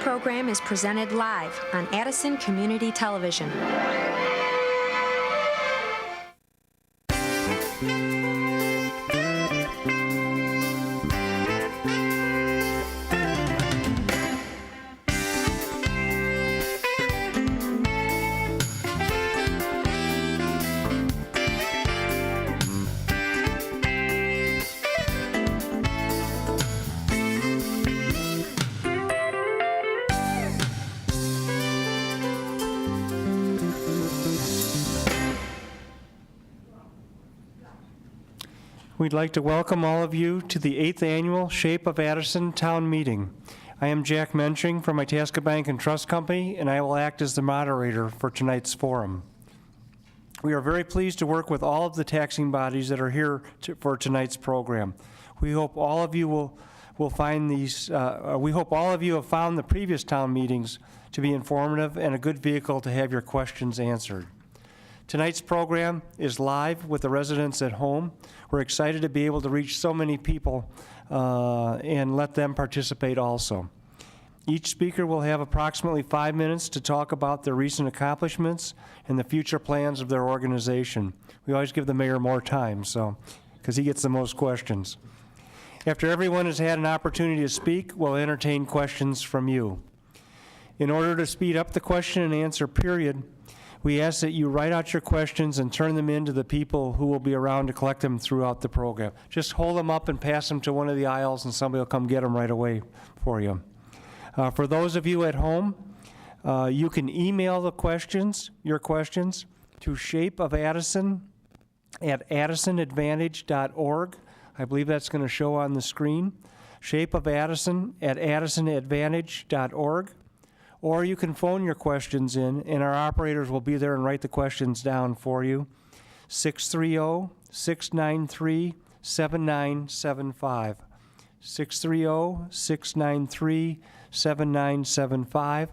program is presented live on Addison Community Television. We'd like to welcome all of you to the 8th Annual Shape of Addison Town Meeting. I am Jack Mensching from Itasca Bank Trust Co, and I will act as the moderator for tonight's forum. We are very pleased to work with all of the taxing bodies that are here for tonight's program. We hope all of you will find these, we hope all of you have found the previous town meetings to be informative and a good vehicle to have your questions answered. Tonight's program is live with the residents at home. We're excited to be able to reach so many people and let them participate also. Each speaker will have approximately 5 minutes to talk about their recent accomplishments and the future plans of their organization. We always give the mayor more time, because he gets the most questions. After everyone has had an opportunity to speak, we'll entertain questions from you. In order to speed up the question and answer period, we ask that you write out your questions and turn them in to the people who will be around to collect them throughout the program. Just hold them up and pass them to one of the aisles and somebody will come get them right away for you. For those of you at home, you can email your questions to shapeofaddison@addisonadvantage.org. I believe that's going to show on the screen. shapeofaddison@addisonadvantage.org. Or you can phone your questions in, and our operators will be there and write the questions down for you. 630-693-7975. 630-693-7975.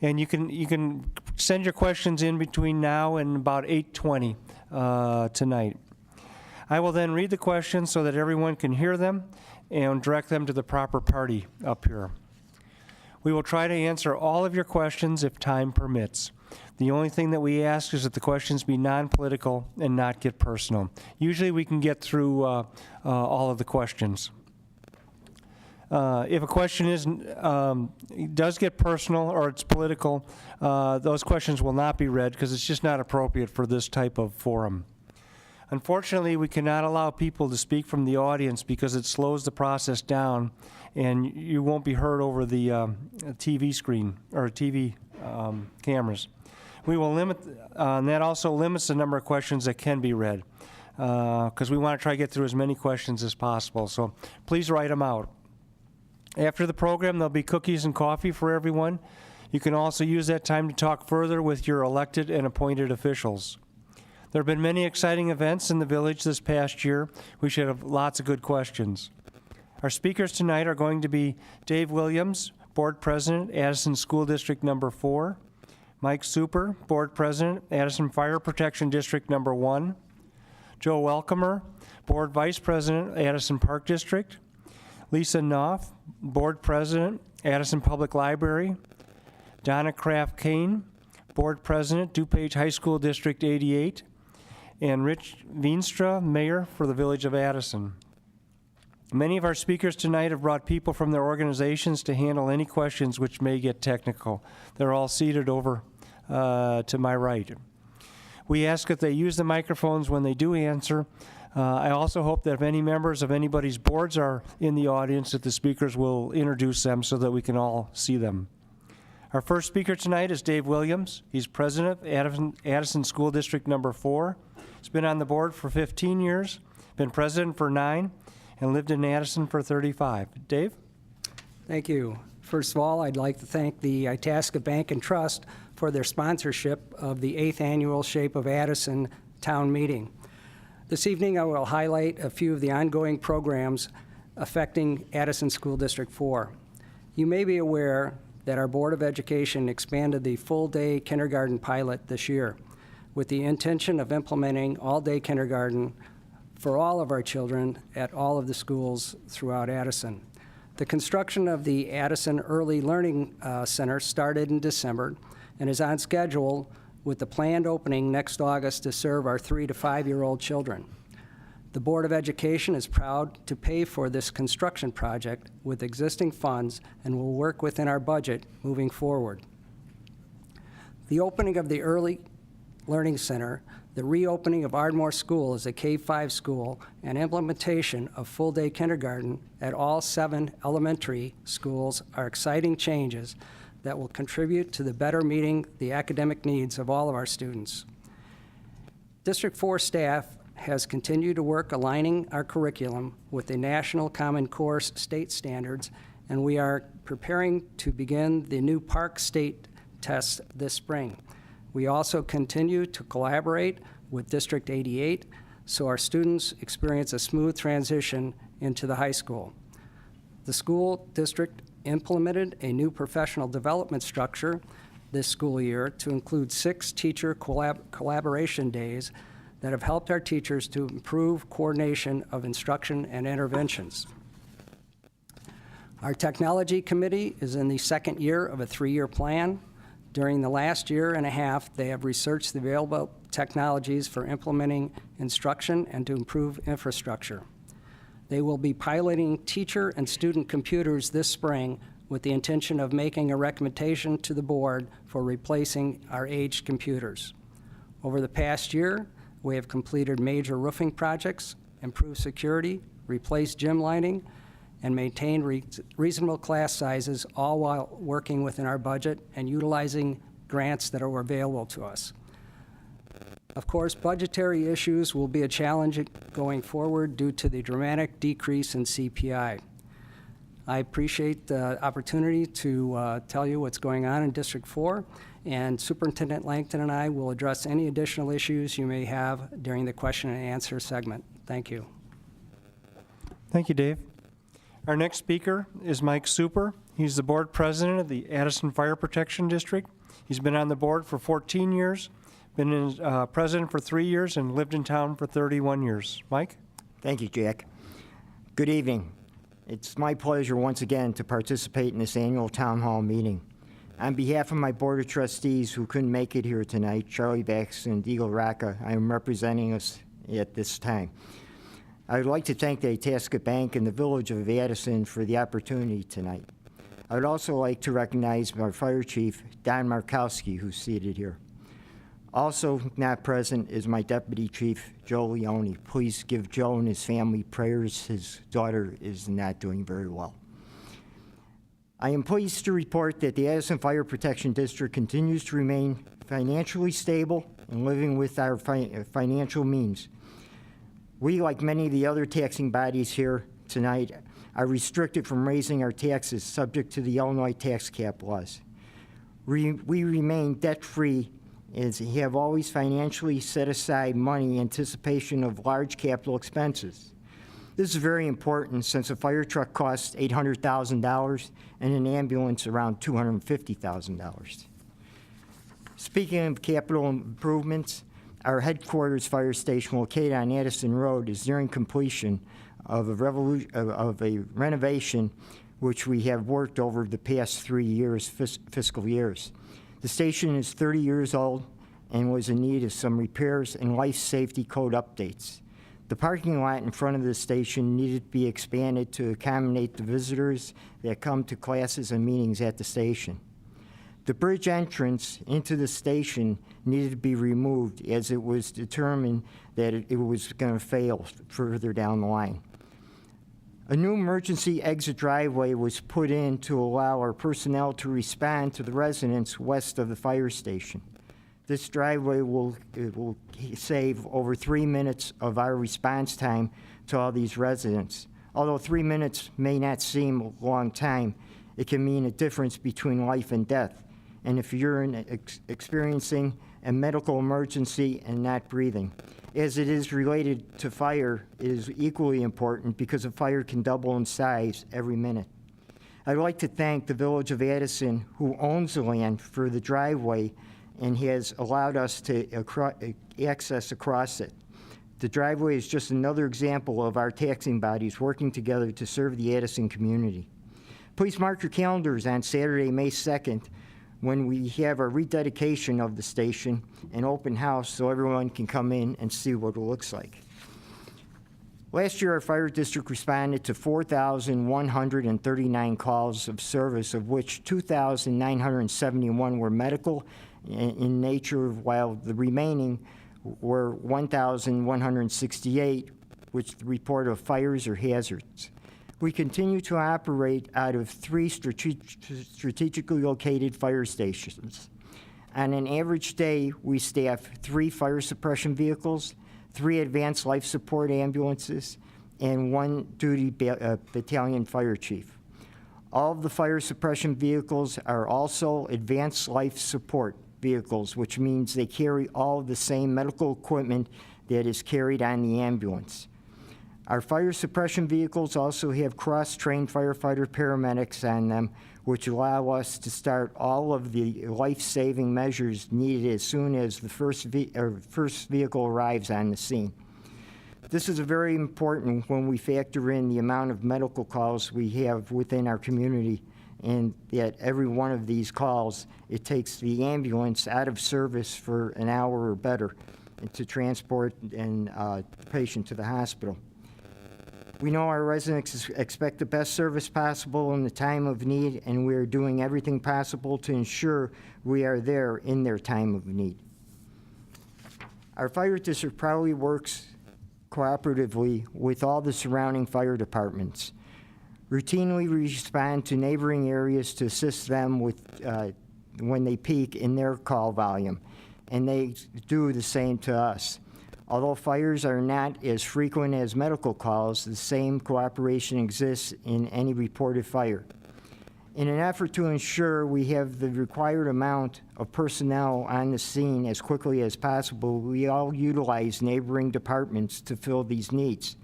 And you can send your questions in between now and about 8:20 tonight. I will then read the questions so that everyone can hear them and direct them to the proper party up here. We will try to answer all of your questions if time permits. The only thing that we ask is that the questions be non-political and not get personal. Usually we can get through all of the questions. If a question does get personal or it's political, those questions will not be read because it's just not appropriate for this type of forum. Unfortunately, we cannot allow people to speak from the audience because it slows the process down and you won't be heard over the TV screen or TV cameras. We will limit, and that also limits the number of questions that can be read because we want to try to get through as many questions as possible. So please write them out. After the program, there'll be cookies and coffee for everyone. You can also use that time to talk further with your elected and appointed officials. There have been many exciting events in the village this past year. We should have lots of good questions. Our speakers tonight are going to be Dave Williams, Board President, Addison School District Number 4, Mike Super, Board President, Addison Fire Protection District Number 1, Joe Welkomer, Board Vice President, Addison Park District, Lisa Knopf, Board President, Addison Public Library, Donna Kraft Kane, Board President, DuPage High School District 88, and Rich Veenstra, Mayor for the Village of Addison. Many of our speakers tonight have brought people from their organizations to handle any questions which may get technical. They're all seated over to my right. We ask that they use the microphones when they do answer. I also hope that if any members of anybody's boards are in the audience, that the speakers will introduce them so that we can all see them. Our first speaker tonight is Dave Williams. He's president of Addison School District Number 4. He's been on the board for 15 years, been president for 9, and lived in Addison for 35. Dave? Thank you. First of all, I'd like to thank the Itasca Bank Trust for their sponsorship of the 8th Annual Shape of Addison Town Meeting. This evening, I will highlight a few of the ongoing programs affecting Addison School District 4. You may be aware that our Board of Education expanded the full-day kindergarten pilot this year with the intention of implementing all-day kindergarten for all of our children at all of the schools throughout Addison. The construction of the Addison Early Learning Center started in December and is on schedule with the planned opening next August to serve our 3 to 5-year-old children. The Board of Education is proud to pay for this construction project with existing funds and will work within our budget moving forward. The opening of the Early Learning Center, the reopening of Ardmore School as a K-5 school, and implementation of full-day kindergarten at all 7 elementary schools are exciting changes that will contribute to the better meeting the academic needs of all of our students. District 4 staff has continued to work aligning our curriculum with the National Common Core state standards, and we are preparing to begin the new Park State test this spring. We also continue to collaborate with District 88 so our students experience a smooth transition into the high school. The school district implemented a new professional development structure this school year to include 6 teacher collaboration days that have helped our teachers to improve coordination of instruction and interventions. Our technology committee is in the second year of a 3-year plan. During the last year and a half, they have researched the available technologies for implementing instruction and to improve infrastructure. They will be piloting teacher and student computers this spring with the intention of making a recommendation to the board for replacing our aged computers. Over the past year, we have completed major roofing projects, improved security, replaced gym lighting, and maintained reasonable class sizes, all while working within our budget and utilizing grants that are available to us. Of course, budgetary issues will be a challenge going forward due to the dramatic decrease in CPI. I appreciate the opportunity to tell you what's going on in District 4, and Superintendent Langton and I will address any additional issues you may have during the question and answer segment. Thank you. Thank you, Dave. Our next speaker is Mike Super. He's the board president of the Addison Fire Protection District. He's been on the board for 14 years, been president for 3 years, and lived in town for 31 years. Mike? Thank you, Jack. Good evening. It's my pleasure once again to participate in this annual town hall meeting. On behalf of my board of trustees who couldn't make it here tonight, Charlie Baxter and Deagle Rocca, I am representing us at this time. I would like to thank the Itasca Bank and the Village of Addison for the opportunity tonight. I would also like to recognize our fire chief, Don Markowski, who's seated here. Also not present is my deputy chief, Joe Leone. Please give Joe and his family prayers. His daughter is not doing very well. I am pleased to report that the Addison Fire Protection District continues to remain financially stable and living with our financial means. We, like many of the other taxing bodies here tonight, are restricted from raising our taxes subject to the Illinois tax cap laws. We remain debt-free as we have always financially set aside money in anticipation of large capital expenses. This is very important since a fire truck costs $800,000 and an ambulance around $250,000. Speaking of capital improvements, our headquarters fire station located on Addison Road is nearing completion of a renovation which we have worked over the past 3 years, fiscal years. The station is 30 years old and was in need of some repairs and life safety code updates. The parking lot in front of the station needed to be expanded to accommodate the visitors that come to classes and meetings at the station. The bridge entrance into the station needed to be removed as it was determined that it was going to fail further down the line. A new emergency exit driveway was put in to allow our personnel to respond to the residents west of the fire station. This driveway will save over 3 minutes of our response time to all these residents. Although 3 minutes may not seem a long time, it can mean a difference between life and death. And if you're experiencing a medical emergency and not breathing. As it is related to fire, it is equally important because a fire can double in size every minute. I'd like to thank the Village of Addison, who owns the land for the driveway and has allowed us to access across it. The driveway is just another example of our taxing bodies working together to serve the Addison community. Please mark your calendars on Saturday, May 2nd, when we have our rededication of the station and open house so everyone can come in and see what it looks like. Last year, our fire district responded to 4,139 calls of service, of which 2,971 were medical in nature, while the remaining were 1,168, which report of fires or hazards. We continue to operate out of 3 strategically located fire stations. On an average day, we staff 3 fire suppression vehicles, 3 advanced life support ambulances, and 1 duty battalion fire chief. All of the fire suppression vehicles are also advanced life support vehicles, which means they carry all of the same medical equipment that is carried on the ambulance. Our fire suppression vehicles also have cross-trained firefighter paramedics on them, which allow us to start all of the life-saving measures needed as soon as the first vehicle arrives on the scene. This is very important when we factor in the amount of medical calls we have within our community, and that every one of these calls, it takes the ambulance out of service for an hour or better to transport the patient to the hospital. We know our residents expect the best service possible in the time of need, and we are doing everything possible to ensure we are there in their time of need. Our fire district proudly works cooperatively with all the surrounding fire departments. Routinely, we respond to neighboring areas to assist them with when they peak in their call volume, and they do the same to us. Although fires are not as frequent as medical calls, the same cooperation exists in any reported fire. In an effort to ensure we have the required amount of personnel on the scene as quickly as possible, we all utilize neighboring departments to fill these needs.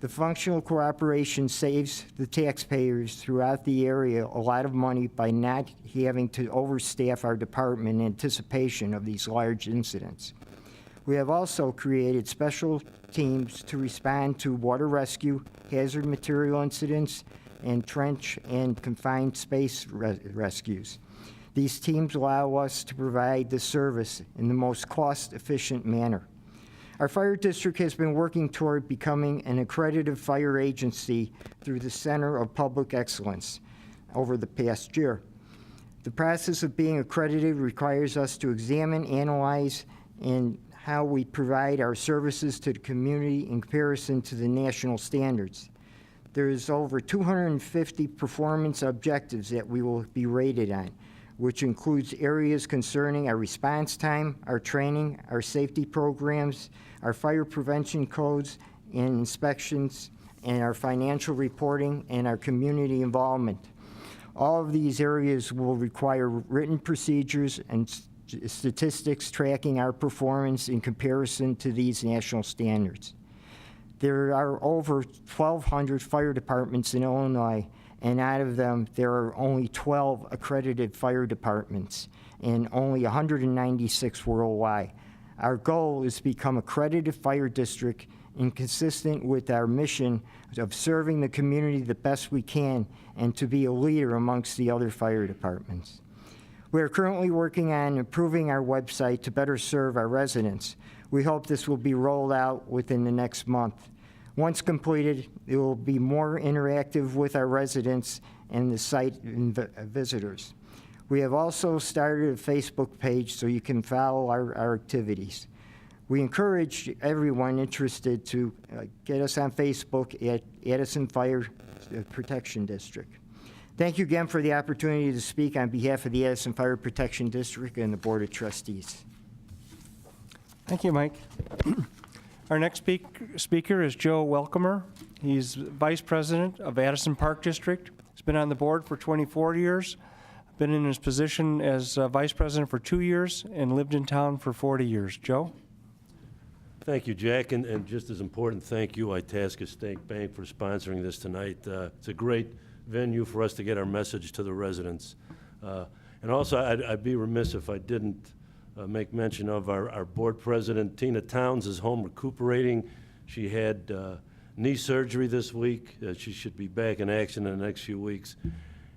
The functional cooperation saves the taxpayers throughout the area a lot of money by not having to overstaff our department in anticipation of these large incidents. We have also created special teams to respond to water rescue, hazard material incidents, and trench and confined space rescues. These teams allow us to provide this service in the most cost-efficient manner. Our fire district has been working toward becoming an accredited fire agency through the Center of Public Excellence over the past year. The process of being accredited requires us to examine, analyze, and how we provide our services to the community in comparison to the national standards. There is over 250 performance objectives that we will be rated on, which includes areas concerning our response time, our training, our safety programs, our fire prevention codes and inspections, and our financial reporting and our community involvement. All of these areas will require written procedures and statistics tracking our performance in comparison to these national standards. There are over 1,200 fire departments in Illinois, and out of them, there are only 12 accredited fire departments and only 196 worldwide. Our goal is to become accredited fire district and consistent with our mission of serving the community the best we can and to be a leader amongst the other fire departments. We are currently working on improving our website to better serve our residents. We hope this will be rolled out within the next month. Once completed, it will be more interactive with our residents and the site visitors. We have also started a Facebook page so you can follow our activities. We encourage everyone interested to get us on Facebook at Addison Fire Protection District. Thank you again for the opportunity to speak on behalf of the Addison Fire Protection District and the Board of Trustees. Thank you, Mike. Our next speaker is Joe Welkomer. He's Vice President of Addison Park District. He's been on the board for 24 years, been in his position as Vice President for 2 years, and lived in town for 40 years. Joe? Thank you, Jack, and just as important, thank you, Itasca Bank, for sponsoring this tonight. It's a great venue for us to get our message to the residents. And also, I'd be remiss if I didn't make mention of our board president. Tina Towns is home recuperating. She had knee surgery this week. She should be back in action in the next few weeks.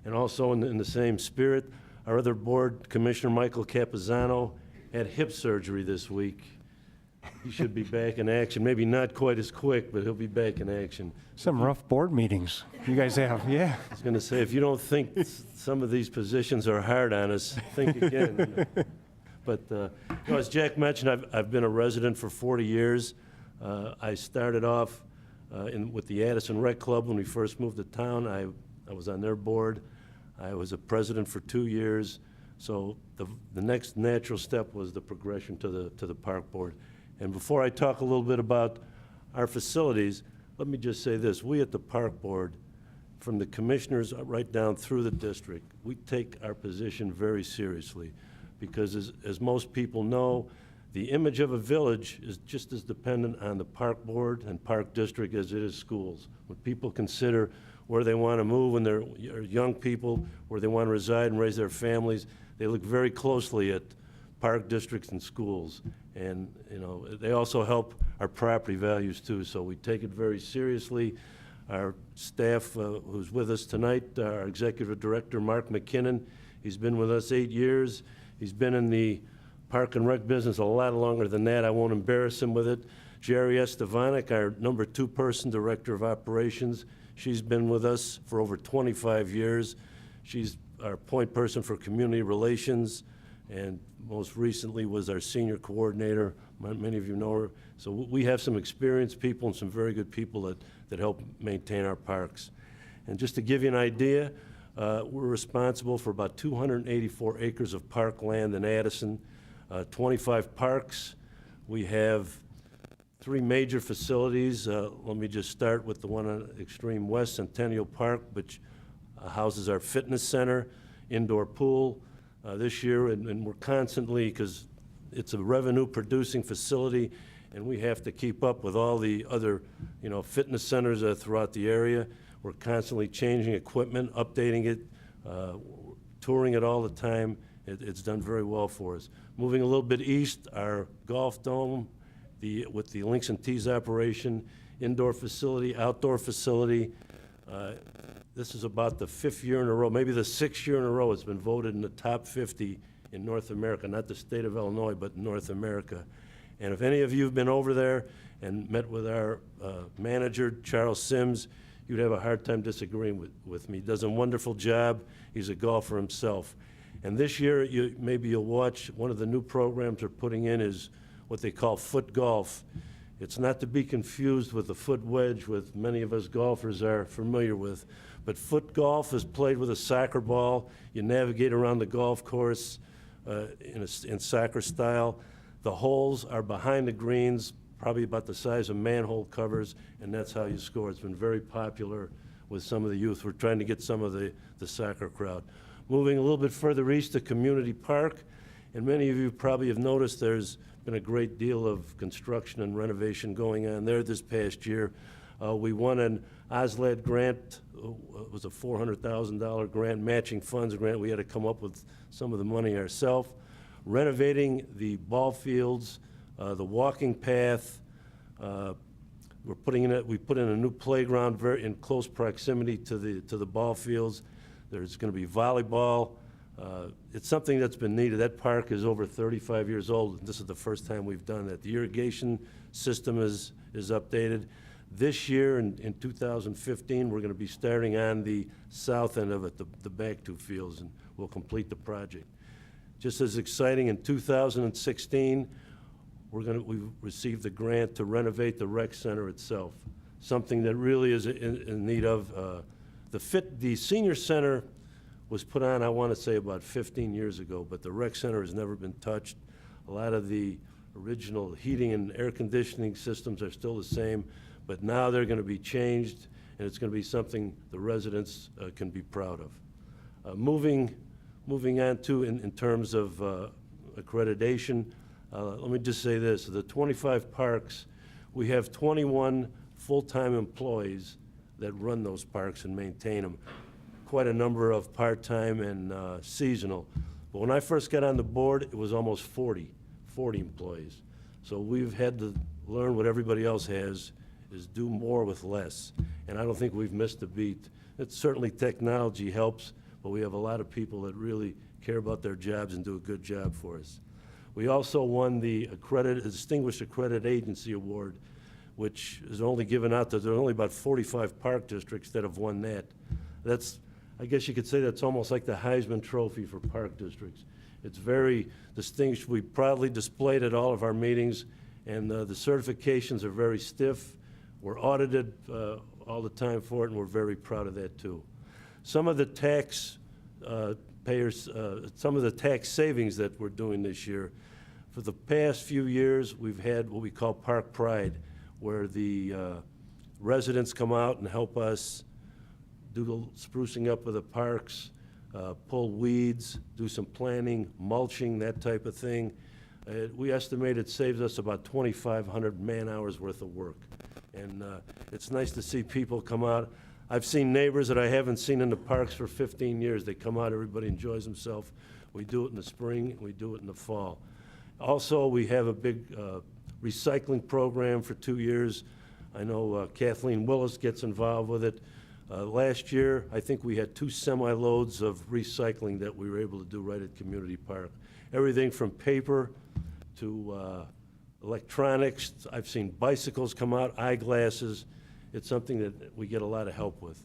And also in the same spirit, our other board commissioner, Michael Capizano, had hip surgery this week. He should be back in action, maybe not quite as quick, but he'll be back in action. Some rough board meetings you guys have, yeah. I was going to say, if you don't think some of these positions are hard on us, think again. But as Jack mentioned, I've been a resident for 40 years. I started off with the Addison Rec Club when we first moved to town. I was on their board. I was a president for 2 years. So the next natural step was the progression to the park board. And before I talk a little bit about our facilities, let me just say this. We at the park board, from the commissioners right down through the district, we take our position very seriously, because as most people know, the image of a village is just as dependent on the park board and park district as it is schools. When people consider where they want to move when they're young people, where they want to reside and raise their families, they look very closely at park districts and schools. And they also help our property values too, so we take it very seriously. Our staff who's with us tonight, our executive director, Mark McKinnon, he's been with us 8 years. He's been in the park and rec business a lot longer than that. I won't embarrass him with it. Jerry Estevanic, our number 2 person, director of operations, she's been with us for over 25 years. She's our point person for community relations, and most recently was our senior coordinator. Many of you know her. So we have some experienced people and some very good people that help maintain our parks. And just to give you an idea, we're responsible for about 284 acres of park land in Addison, 25 parks. We have 3 major facilities. Let me just start with the one on extreme west, Centennial Park, which houses our fitness center, indoor pool. This year, and we're constantly, because it's a revenue-producing facility, and we have to keep up with all the other, fitness centers throughout the area. We're constantly changing equipment, updating it, touring it all the time. It's done very well for us. Moving a little bit east, our golf dome, with the Links and Tees operation, indoor facility, outdoor facility. This is about the 5th year in a row, maybe the 6th year in a row it's been voted in the top 50 in North America, not the state of Illinois, but North America. And if any of you have been over there and met with our manager, Charles Sims, you'd have a hard time disagreeing with me. He does a wonderful job. He's a golfer himself. And this year, maybe you'll watch, one of the new programs they're putting in is what they call foot golf. It's not to be confused with the foot wedge, which many of us golfers are familiar with. But foot golf is played with a soccer ball. You navigate around the golf course in soccer style. The holes are behind the greens, probably about the size of manhole covers, and that's how you score. It's been very popular with some of the youth. We're trying to get some of the soccer crowd. Moving a little bit further east to Community Park, and many of you probably have noticed there's been a great deal of construction and renovation going on there this past year. We won an OSLAD grant. It was a $400,000 grant, matching funds grant. We had to come up with some of the money ourselves. Renovating the ball fields, the walking path. We put in a new playground very in close proximity to the ball fields. There's going to be volleyball. It's something that's been needed. That park is over 35 years old, and this is the first time we've done that. The irrigation system is updated. This year, in 2015, we're going to be starting on the south end of it, the back 2 fields, and we'll complete the project. Just as exciting, in 2016, we received the grant to renovate the rec center itself, something that really is in need of. The senior center was put on, I want to say, about 15 years ago, but the rec center has never been touched. A lot of the original heating and air conditioning systems are still the same, but now they're going to be changed, and it's going to be something the residents can be proud of. Moving on to, in terms of accreditation, let me just say this. The 25 parks, we have 21 full-time employees that run those parks and maintain them. Quite a number of part-time and seasonal. But when I first got on the board, it was almost 40 employees. So we've had to learn what everybody else has is do more with less. And I don't think we've missed a beat. It's certainly technology helps, but we have a lot of people that really care about their jobs and do a good job for us. We also won the Distinguished Accredited Agency Award, which is only given out to, there are only about 45 park districts that have won that. That's, I guess you could say that's almost like the Heisman Trophy for park districts. It's very distinguished. We proudly displayed at all of our meetings, and the certifications are very stiff. We're audited all the time for it, and we're very proud of that too. Some of the tax some of the tax savings that we're doing this year, for the past few years, we've had what we call Park Pride, where the residents come out and help us do the sprucing up of the parks, pull weeds, do some planting, mulching, that type of thing. We estimate it saves us about 2,500 man-hours worth of work. And it's nice to see people come out. I've seen neighbors that I haven't seen in the parks for 15 years. They come out, everybody enjoys themselves. We do it in the spring, we do it in the fall. Also, we have a big recycling program for 2 years. I know Kathleen Willis gets involved with it. Last year, I think we had 2 semi-loads of recycling that we were able to do right at Community Park. Everything from paper to electronics. I've seen bicycles come out, eyeglasses. It's something that we get a lot of help with.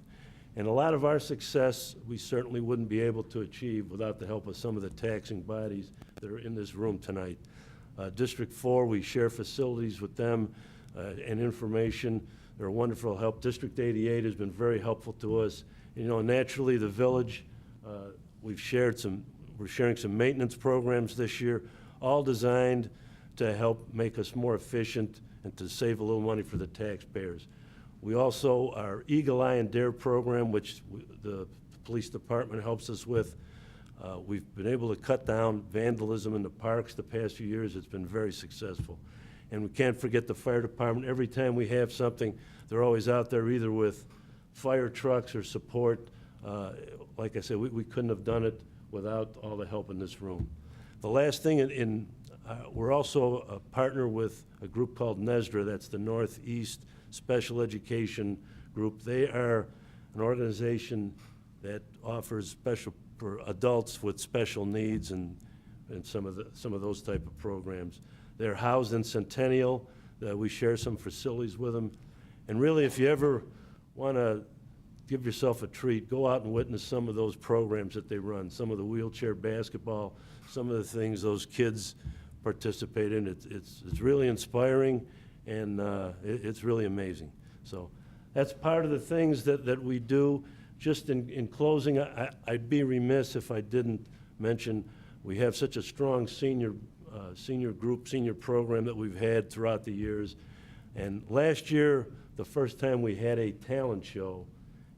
And a lot of our success, we certainly wouldn't be able to achieve without the help of some of the taxing bodies that are in this room tonight. District 4, we share facilities with them and information. They're a wonderful help. District 88 has been very helpful to us. You know, naturally, the village, we're sharing some maintenance programs this year, all designed to help make us more efficient and to save a little money for the taxpayers. We also, our Eagle Eye and Dare program, which the police department helps us with, we've been able to cut down vandalism in the parks the past few years. It's been very successful. And we can't forget the fire department. Every time we have something, they're always out there either with fire trucks or support. Like I said, we couldn't have done it without all the help in this room. The last thing, we're also a partner with a group called NESDRA, that's the Northeast Special Education Group. They are an organization that offers special for adults with special needs and some of those type of programs. They're housed in Centennial. We share some facilities with them. And really, if you ever want to give yourself a treat, go out and witness some of those programs that they run, some of the wheelchair basketball, some of the things those kids participate in. It's really inspiring, and it's really amazing. So that's part of the things that we do. Just in closing, I'd be remiss if I didn't mention we have such a strong senior group, senior program that we've had throughout the years. And last year, the first time we had a talent show,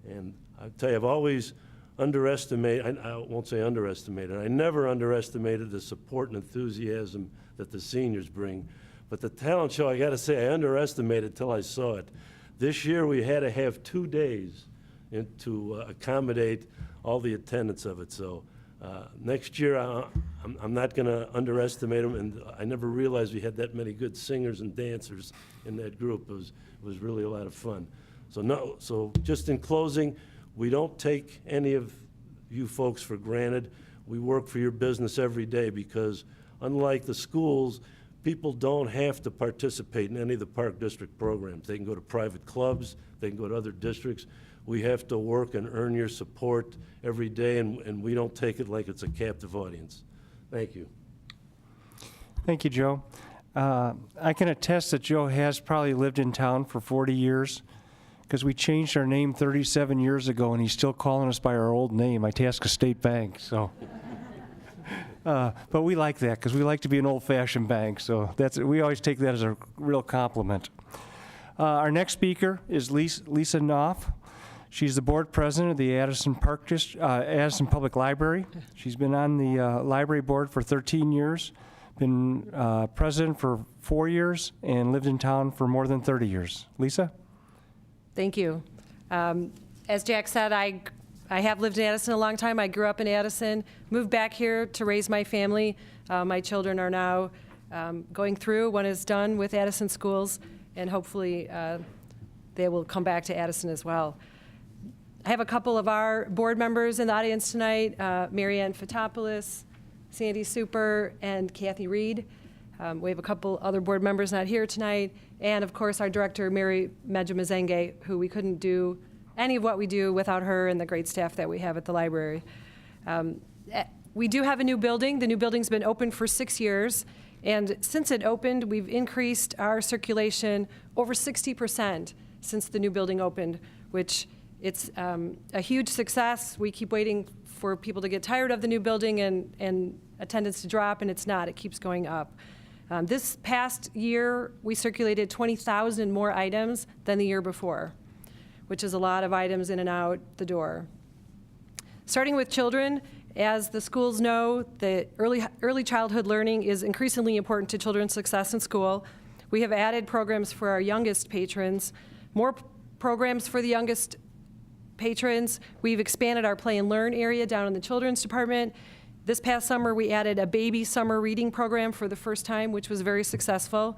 and I tell you, I've always underestimated, I won't say underestimated, I never underestimated the support and enthusiasm that the seniors bring. But the talent show, I gotta say, I underestimated till I saw it. This year, we had to have 2 days to accommodate all the attendance of it. So next year, I'm not gonna underestimate them, and I never realized we had that many good singers and dancers in that group. It was really a lot of fun. So just in closing, we don't take any of you folks for granted. We work for your business every day because unlike the schools, people don't have to participate in any of the Park District programs. They can go to private clubs, they can go to other districts. We have to work and earn your support every day, and we don't take it like it's a captive audience. Thank you. Thank you, Joe. I can attest that Joe has probably lived in town for 40 years because we changed our name 37 years ago, and he's still calling us by our old name, Itasca State Bank. So, but we like that because we like to be an old-fashioned bank. So we always take that as a real compliment. Our next speaker is Lisa Knopf. She's the board president of the Addison Public Library. She's been on the library board for 13 years, been president for 4 years, and lived in town for more than 30 years. Lisa? Thank you. As Jack said, I have lived in Addison a long time. I grew up in Addison, moved back here to raise my family. My children are now going through. One is done with Addison schools, and hopefully they will come back to Addison as well. I have a couple of our board members in the audience tonight, Mary Ann Fotopoulos, Sandy Super, and Kathy Reed. We have a couple other board members not here tonight, and of course our director, Mary Medjamazenge, who we couldn't do any of what we do without her and the great staff that we have at the library. We do have a new building. The new building's been open for 6 years, and since it opened, we've increased our circulation over 60% since the new building opened, which it's a huge success. We keep waiting for people to get tired of the new building and attendance to drop, and it's not. It keeps going up. This past year, we circulated 20,000 more items than the year before, which is a lot of items in and out the door. Starting with children, as the schools know, the early childhood learning is increasingly important to children's success in school. We have added programs for our youngest patrons, more programs for the youngest patrons. We've expanded our play and learn area down in the children's department. This past summer, we added a baby summer reading program for the first time, which was very successful.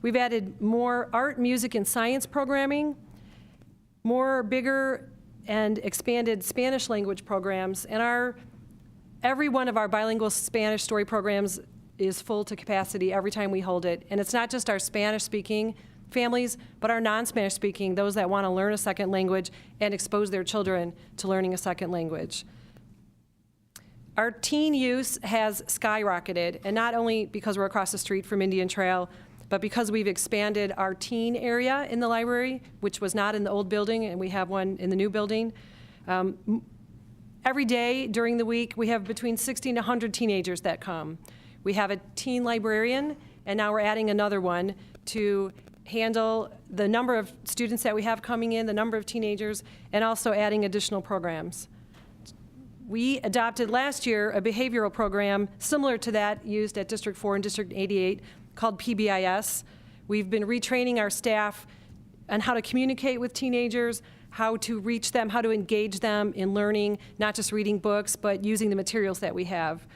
We've added more art, music, and science programming, more bigger and expanded Spanish language programs, and every one of our bilingual Spanish story programs is full to capacity every time we hold it. And it's not just our Spanish-speaking families, but our non-Spanish speaking, those that want to learn a second language and expose their children to learning a second language. Our teen use has skyrocketed, and not only because we're across the street from Indian Trail, but because we've expanded our teen area in the library, which was not in the old building, and we have one in the new building. Every day during the week, we have between 60 and 100 teenagers that come. We have a teen librarian, and now we're adding another one to handle the number of students that we have coming in, the number of teenagers, and also adding additional programs. We adopted last year a behavioral program similar to that used at District 4 and District 88 called PBIS. We've been retraining our staff on how to communicate with teenagers, how to reach them, how to engage them in learning, not just reading books, but using the materials that we have.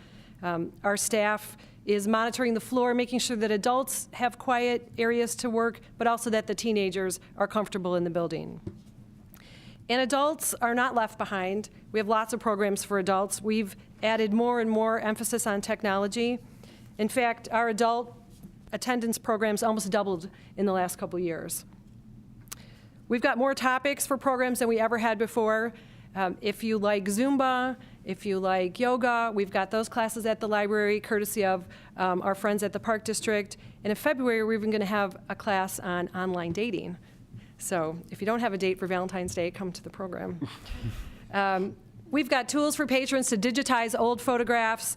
Our staff is monitoring the floor, making sure that adults have quiet areas to work, but also that the teenagers are comfortable in the building. And adults are not left behind. We have lots of programs for adults. We've added more and more emphasis on technology. In fact, our adult attendance programs almost doubled in the last couple years. We've got more topics for programs than we ever had before. If you like Zumba, if you like yoga, we've got those classes at the library, courtesy of our friends at the Park District. And in February, we're even going to have a class on online dating. So if you don't have a date for Valentine's Day, come to the program. We've got tools for patrons to digitize old photographs,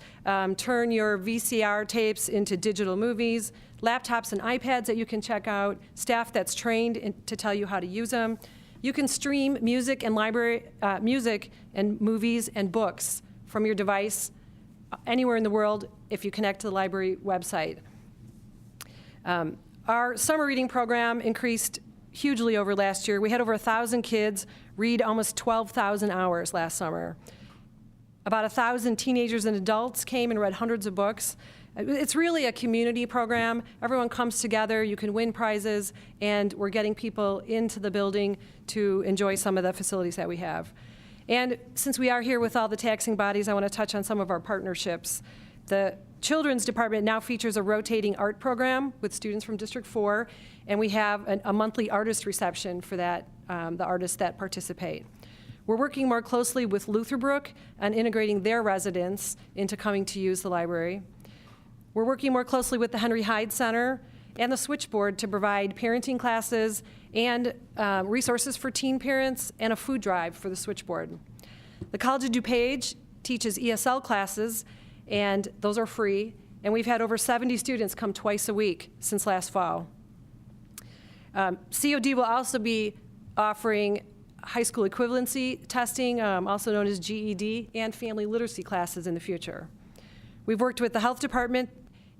turn your VCR tapes into digital movies, laptops and iPads that you can check out, staff that's trained to tell you how to use them. You can stream music and music and movies and books from your device anywhere in the world if you connect to the library website. Our summer reading program increased hugely over last year. We had over 1,000 kids read almost 12,000 hours last summer. About 1,000 teenagers and adults came and read hundreds of books. It's really a community program. Everyone comes together, you can win prizes, and we're getting people into the building to enjoy some of the facilities that we have. And since we are here with all the taxing bodies, I want to touch on some of our partnerships. The Children's Department now features a rotating art program with students from District 4, and we have a monthly artist reception for that, the artists that participate. We're working more closely with Lutherbrook on integrating their residents into coming to use the library. We're working more closely with the Henry Hyde Center and the Switchboard to provide parenting classes and resources for teen parents and a food drive for the Switchboard. The College of DuPage teaches ESL classes, and those are free, and we've had over 70 students come twice a week since last fall. COD will also be offering high school equivalency testing, also known as GED, and family literacy classes in the future. We've worked with the Health Department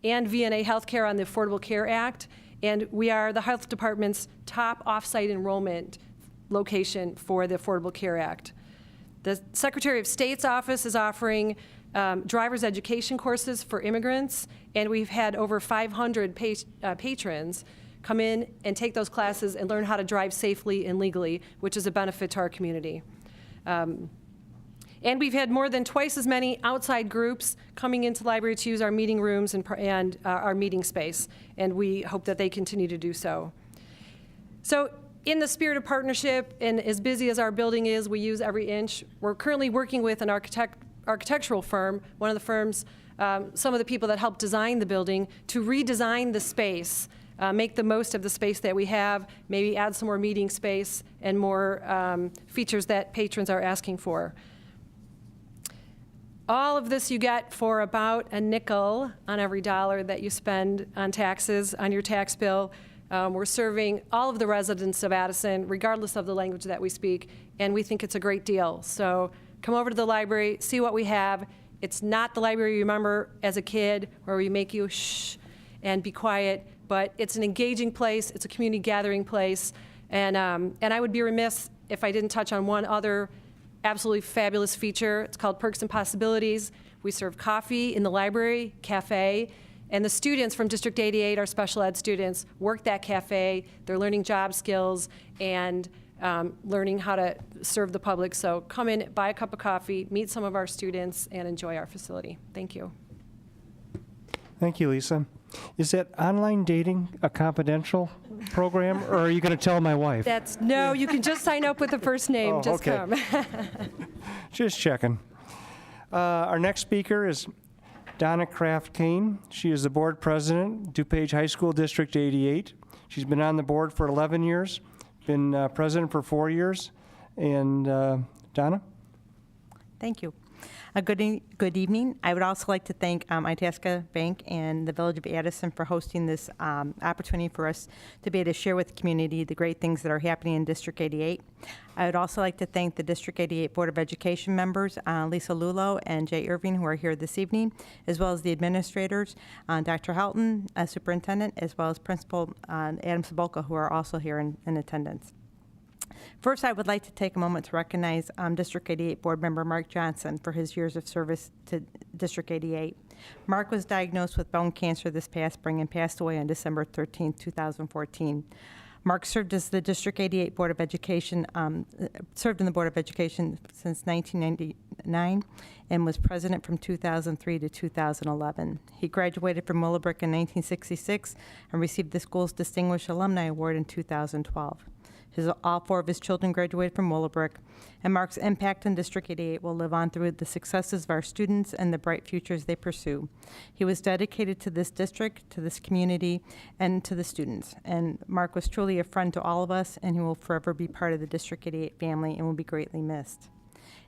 and VNA Healthcare on the Affordable Care Act, and we are the Health Department's top off-site enrollment location for the Affordable Care Act. The Secretary of State's office is offering driver's education courses for immigrants, and we've had over 500 patrons come in and take those classes and learn how to drive safely and legally, which is a benefit to our community. And we've had more than twice as many outside groups coming into the library to use our meeting rooms and our meeting space, and we hope that they continue to do so. So in the spirit of partnership, and as busy as our building is, we use every inch. We're currently working with an architectural firm, one of the firms, some of the people that helped design the building, to redesign the space, make the most of the space that we have, maybe add some more meeting space and more features that patrons are asking for. All of this you get for about a nickel on every dollar that you spend on taxes, on your tax bill. We're serving all of the residents of Addison, regardless of the language that we speak, and we think it's a great deal. So come over to the library, see what we have. It's not the library you remember as a kid where we make you shh and be quiet, but it's an engaging place, it's a community gathering place, and I would be remiss if I didn't touch on one other absolutely fabulous feature. It's called Perks and Possibilities. We serve coffee in the library, cafe, and the students from District 88, our special ed students, work that cafe. They're learning job skills and learning how to serve the public. So come in, buy a cup of coffee, meet some of our students, and enjoy our facility. Thank you. Thank you, Lisa. Is that online dating a confidential program, or are you going to tell my wife? No, you can just sign up with the first name. Oh, just okay. come. Just checking. Our next speaker is Donna Kraft Kane. She is the board president, DuPage High School District 88. She's been on the board for 11 years, been president for 4 years. And Donna? Thank you. Good evening. I would also like to thank Itasca Bank and the Village of Addison for hosting this opportunity for us to be able to share with the community the great things that are happening in District 88. I would also like to thank the District 88 Board of Education members, Lisa Lulo and Jay Irving, who are here this evening, as well as the administrators, Dr. Helton, Superintendent, as well as Principal Adam Sabolka, who are also here in attendance. First, I would like to take a moment to recognize District 88 Board Member Mark Johnson for his years of service to District 88. Mark was diagnosed with bone cancer this past spring and passed away on December 13, 2014. Mark served as the District 88 Board of Education, served in the Board of Education since 1999 and was president from 2003 to 2011. He graduated from Willowbrook in 1966 and received the school's Distinguished Alumni Award in 2012. All 4 of his children graduated from Willowbrook, and Mark's impact on District 88 will live on through the successes of our students and the bright futures they pursue. He was dedicated to this district, to this community, and to the students. And Mark was truly a friend to all of us, and he will forever be part of the District 88 family and will be greatly missed.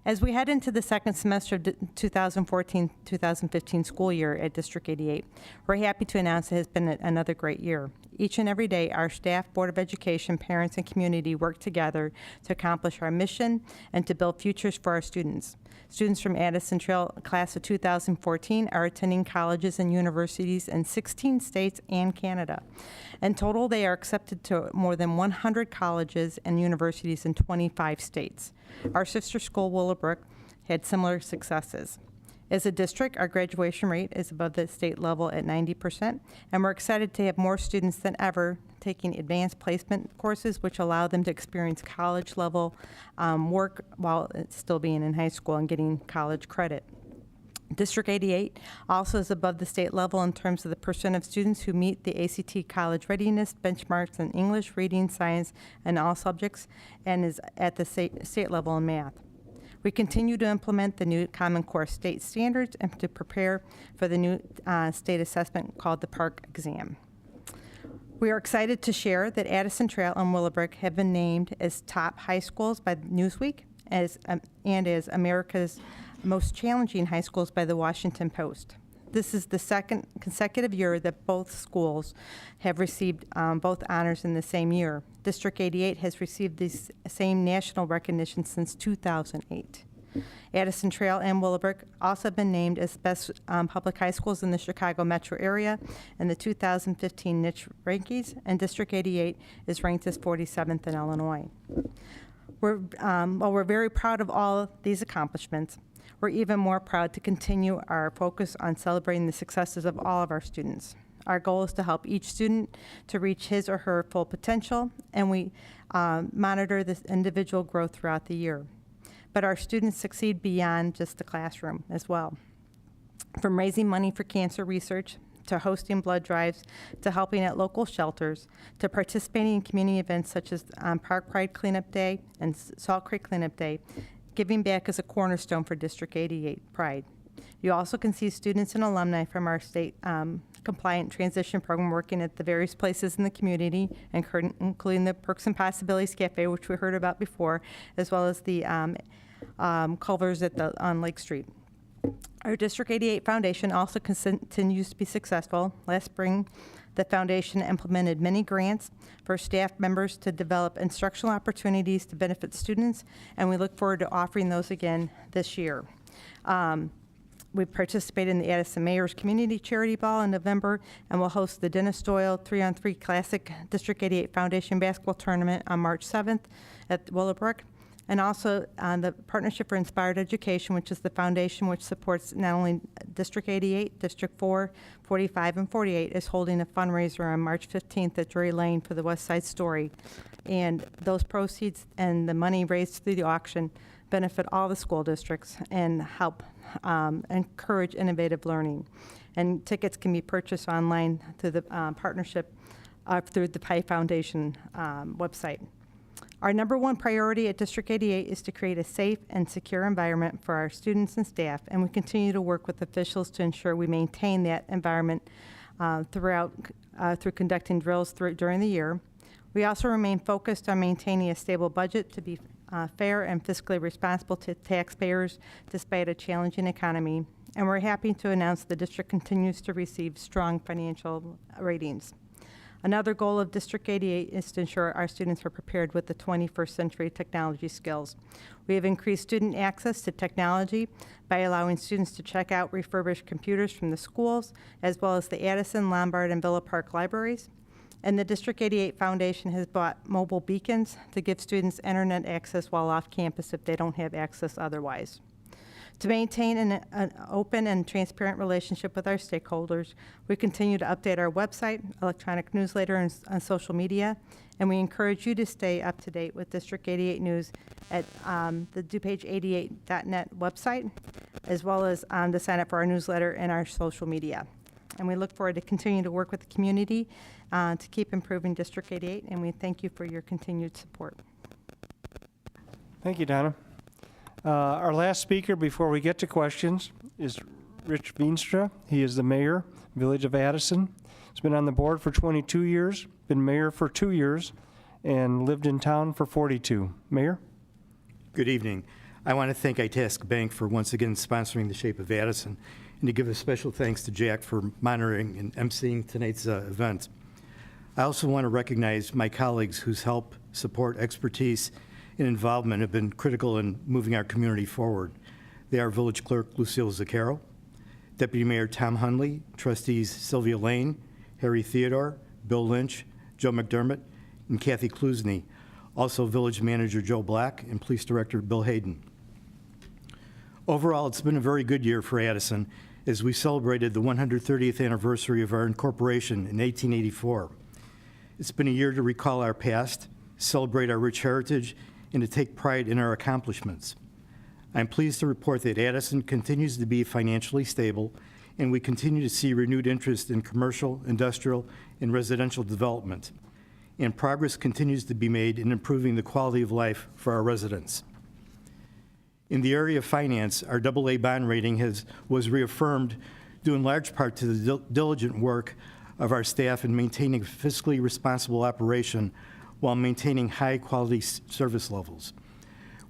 As we head into the second semester of 2014-2015 school year at District 88, we're happy to announce it has been another great year. Each and every day, our staff, Board of Education, parents, and community work together to accomplish our mission and to build futures for our students. Students from Addison Trail Class of 2014 are attending colleges and universities in 16 states and Canada. In total, they are accepted to more than 100 colleges and universities in 25 states. Our sister school, Willowbrook, had similar successes. As a district, our graduation rate is above the state level at 90%, and we're excited to have more students than ever taking advanced placement courses, which allow them to experience college-level work while still being in high school and getting college credit. District 88 also is above the state level in terms of the percent of students who meet the ACT college readiness benchmarks in English, reading, science, and all subjects, and is at the state level in math. We continue to implement the new Common Core state standards and to prepare for the new state assessment called the PARCC exam. We are excited to share that Addison Trail and Willowbrook have been named as top high schools by Newsweek and as America's most challenging high schools by the Washington Post. This is the second consecutive year that both schools have received both honors in the same year. District 88 has received this same national recognition since 2008. Addison Trail and Willowbrook also have been named as best public high schools in the Chicago metro area in the 2015 niche rankings, and District 88 is ranked as 47th in Illinois. While we're very proud of all these accomplishments, we're even more proud to continue our focus on celebrating the successes of all of our students. Our goal is to help each student to reach his or her full potential, and we monitor this individual growth throughout the year. But our students succeed beyond just the classroom as well. From raising money for cancer research, to hosting blood drives, to helping at local shelters, to participating in community events such as Park Pride Cleanup Day and Salt Creek Cleanup Day, giving back is a cornerstone for District 88 Pride. You also can see students and alumni from our state compliant transition program working at the various places in the community, including the Perks and Possibilities Cafe, which we heard about before, as well as the Culvers on Lake Street. Our District 88 Foundation also continues to be successful. Last spring, the foundation implemented many grants for staff members to develop instructional opportunities to benefit students, and we look forward to offering those again this year. We participated in the Addison Mayor's Community Charity Ball in November, and we'll host the Dennis Doyle 3-on-3 Classic District 88 Foundation Basketball Tournament on March 7th at Willowbrook. And also the Partnership for Inspired Education, which is the foundation which supports not only District 88, District 4, 45, and 48, is holding a fundraiser on March 15th at Drury Lane for the West Side Story. And those proceeds and the money raised through the auction benefit all the school districts and help encourage innovative learning. And tickets can be purchased online through the partnership through the PI Foundation website. Our number one priority at District 88 is to create a safe and secure environment for our students and staff, and we continue to work with officials to ensure we maintain that environment through conducting drills during the year. We also remain focused on maintaining a stable budget to be fair and fiscally responsible to taxpayers despite a challenging economy, and we're happy to announce the district continues to receive strong financial ratings. Another goal of District 88 is to ensure our students are prepared with the 21st century technology skills. We have increased student access to technology by allowing students to check out refurbished computers from the schools, as well as the Addison, Lombard, and Villa Park libraries. And the District 88 Foundation has bought mobile beacons to give students internet access while off campus if they don't have access otherwise. To maintain an open and transparent relationship with our stakeholders, we continue to update our website, electronic newsletter, and social media, and we encourage you to stay up to date with District 88 news at the DuPage88.net website, as well as to sign up for our newsletter and our social media. And we look forward to continuing to work with the community to keep improving District 88, and we thank you for your continued support. Thank you, Donna. Our last speaker before we get to questions is Rich Veenstra. He is the mayor, Village of Addison. He's been on the board for 22 years, been mayor for 2 years, and lived in town for 42. Mayor? Good evening. I want to thank Itasca Bank for once again sponsoring the Shape of Addison, and to give a special thanks to Jack for monitoring and emceeing tonight's event. I also want to recognize my colleagues whose help, support, expertise, and involvement have been critical in moving our community forward. They are Village Clerk Lucille Zaccaro, Deputy Mayor Tom Hunley, Trustees Sylvia Lane, Harry Theodore, Bill Lynch, Joe McDermott, and Kathy Klusny, also Village Manager Joe Black, and Police Director Bill Hayden. Overall, it's been a very good year for Addison as we celebrated the 130th anniversary of our incorporation in 1884. It's been a year to recall our past, celebrate our rich heritage, and to take pride in our accomplishments. I'm pleased to report that Addison continues to be financially stable, and we continue to see renewed interest in commercial, industrial, and residential development. And progress continues to be made in improving the quality of life for our residents. In the area of finance, our AA bond rating was reaffirmed due in large part to the diligent work of our staff in maintaining a fiscally responsible operation while maintaining high-quality service levels.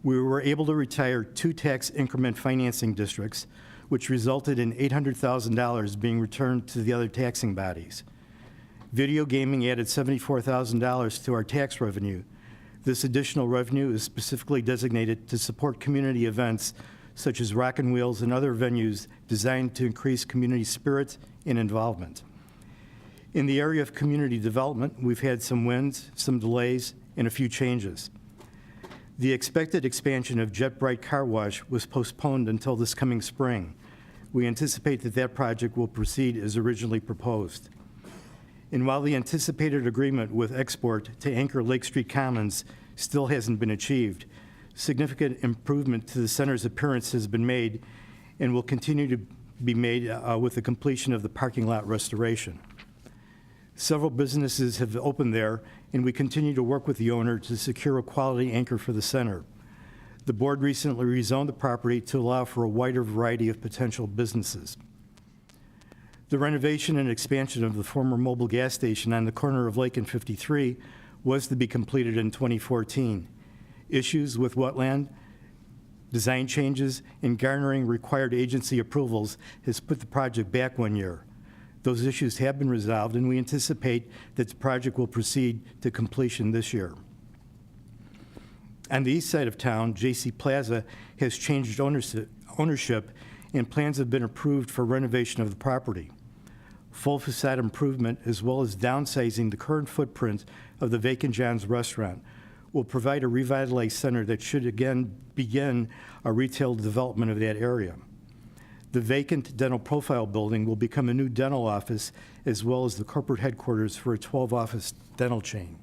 We were able to retire 2 tax increment financing districts, which resulted in $800,000 being returned to the other taxing bodies. Video gaming added $74,000 to our tax revenue. This additional revenue is specifically designated to support community events such as Rock and Wheels and other venues designed to increase community spirit and involvement. In the area of community development, we've had some wins, some delays, and a few changes. The expected expansion of Jet Bright Car Wash was postponed until this coming spring. We anticipate that that project will proceed as originally proposed. And while the anticipated agreement with Export to anchor Lake Street Commons still hasn't been achieved, significant improvement to the center's appearance has been made and will continue to be made with the completion of the parking lot restoration. Several businesses have opened there, and we continue to work with the owner to secure a quality anchor for the center. The board recently rezoned the property to allow for a wider variety of potential businesses. The renovation and expansion of the former mobile gas station on the corner of Lake and 53 was to be completed in 2014. Issues with wetland, design changes, and garnering required agency approvals has put the project back 1 year. Those issues have been resolved, and we anticipate that the project will proceed to completion this year. On the east side of town, J.C. Plaza has changed ownership, and plans have been approved for renovation of the property. Full facade improvement, as well as downsizing the current footprint of the vacant John's Restaurant, will provide a revitalized center that should again begin a retail development of that area. The vacant dental profile building will become a new dental office, as well as the corporate headquarters for a 12-office dental chain.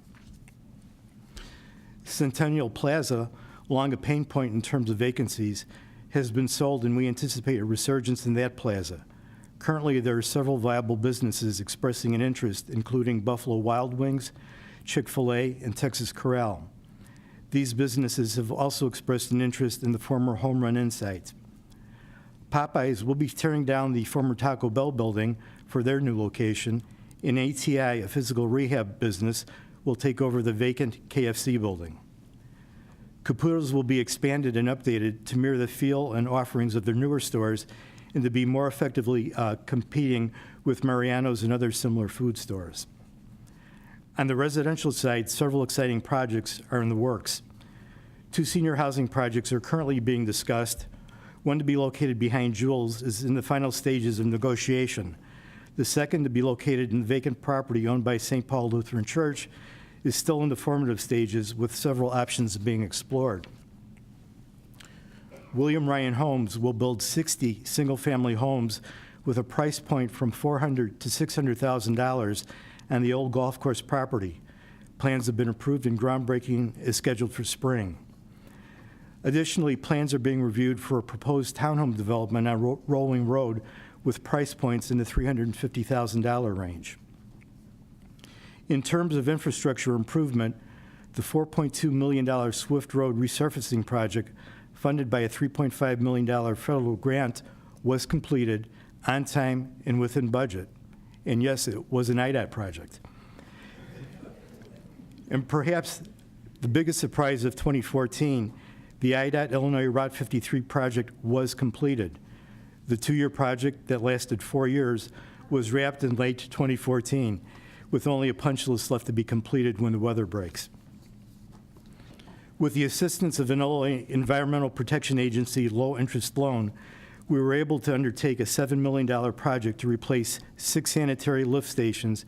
Centennial Plaza, long a pain point in terms of vacancies, has been sold, and we anticipate a resurgence in that plaza. Currently, there are several viable businesses expressing an interest, including Buffalo Wild Wings, Chick-fil-A, and Texas Corral. These businesses have also expressed an interest in the former Home Run Inn site. Popeyes will be tearing down the former Taco Bell building for their new location, and ATI, a physical rehab business, will take over the vacant KFC building. Caputo's will be expanded and updated to mirror the feel and offerings of their newer stores and to be more effectively competing with Mariano's and other similar food stores. On the residential side, several exciting projects are in the works. 2 senior housing projects are currently being discussed. One to be located behind Jules is in the final stages of negotiation. The second, to be located in the vacant property owned by St. Paul Lutheran Church, is still in the formative stages, with several options being explored. William Ryan Homes will build 60 single-family homes with a price point from $400,000 to $600,000 on the old golf course property. Plans have been approved, and groundbreaking is scheduled for spring. Additionally, plans are being reviewed for a proposed townhome development on Rolling Road with price points in the $350,000 range. In terms of infrastructure improvement, the $4.2 million Swift Road resurfacing project, funded by a $3.5 million federal grant, was completed on time and within budget. And yes, it was an IDOT project. And perhaps the biggest surprise of 2014, the IDOT Illinois Route 53 project was completed. The 2-year project that lasted 4 years was wrapped in late 2014, with only a punch list left to be completed when the weather breaks. With the assistance of an Illinois Environmental Protection Agency low-interest loan, we were able to undertake a $7 million project to replace 6 sanitary lift stations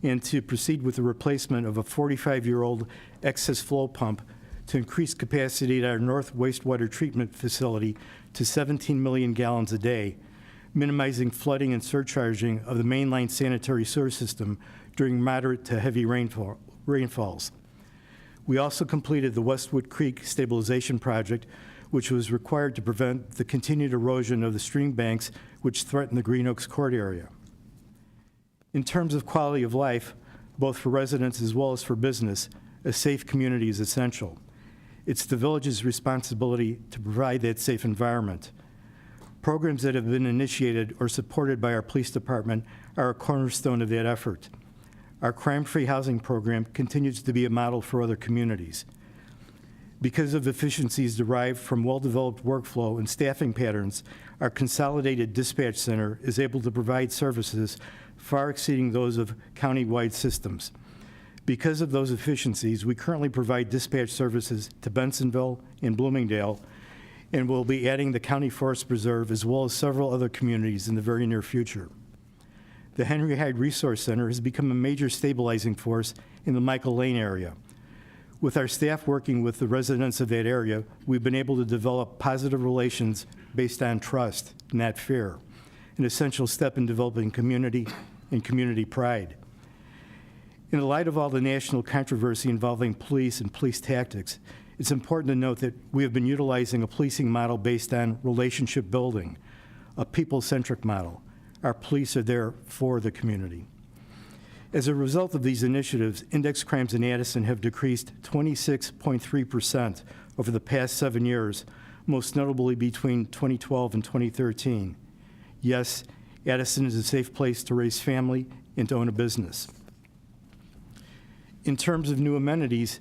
and to proceed with the replacement of a 45-year-old excess flow pump to increase capacity at our North Wastewater Treatment Facility to 17 million gallons a day, minimizing flooding and surcharging of the mainline sanitary sewer system during moderate to heavy rainfalls. We also completed the Westwood Creek Stabilization Project, which was required to prevent the continued erosion of the stream banks which threaten the Green Oaks Court area. In terms of quality of life, both for residents as well as for business, a safe community is essential. It's the village's responsibility to provide that safe environment. Programs that have been initiated or supported by our police department are a cornerstone of that effort. Our crime-free housing program continues to be a model for other communities. Because of efficiencies derived from well-developed workflow and staffing patterns, our consolidated dispatch center is able to provide services far exceeding those of county-wide systems. Because of those efficiencies, we currently provide dispatch services to Bensonville and Bloomingdale, and will be adding the County Forest Preserve as well as several other communities in the very near future. The Henry Hyde Resource Center has become a major stabilizing force in the Michael Lane area. With our staff working with the residents of that area, we've been able to develop positive relations based on trust, not fear, an essential step in developing community and community pride. In the light of all the national controversy involving police and police tactics, it's important to note that we have been utilizing a policing model based on relationship building, a people-centric model. Our police are there for the community. As a result of these initiatives, index crimes in Addison have decreased 26.3% over the past 7 years, most notably between 2012 and 2013. Yes, Addison is a safe place to raise family and to own a business. In terms of new amenities,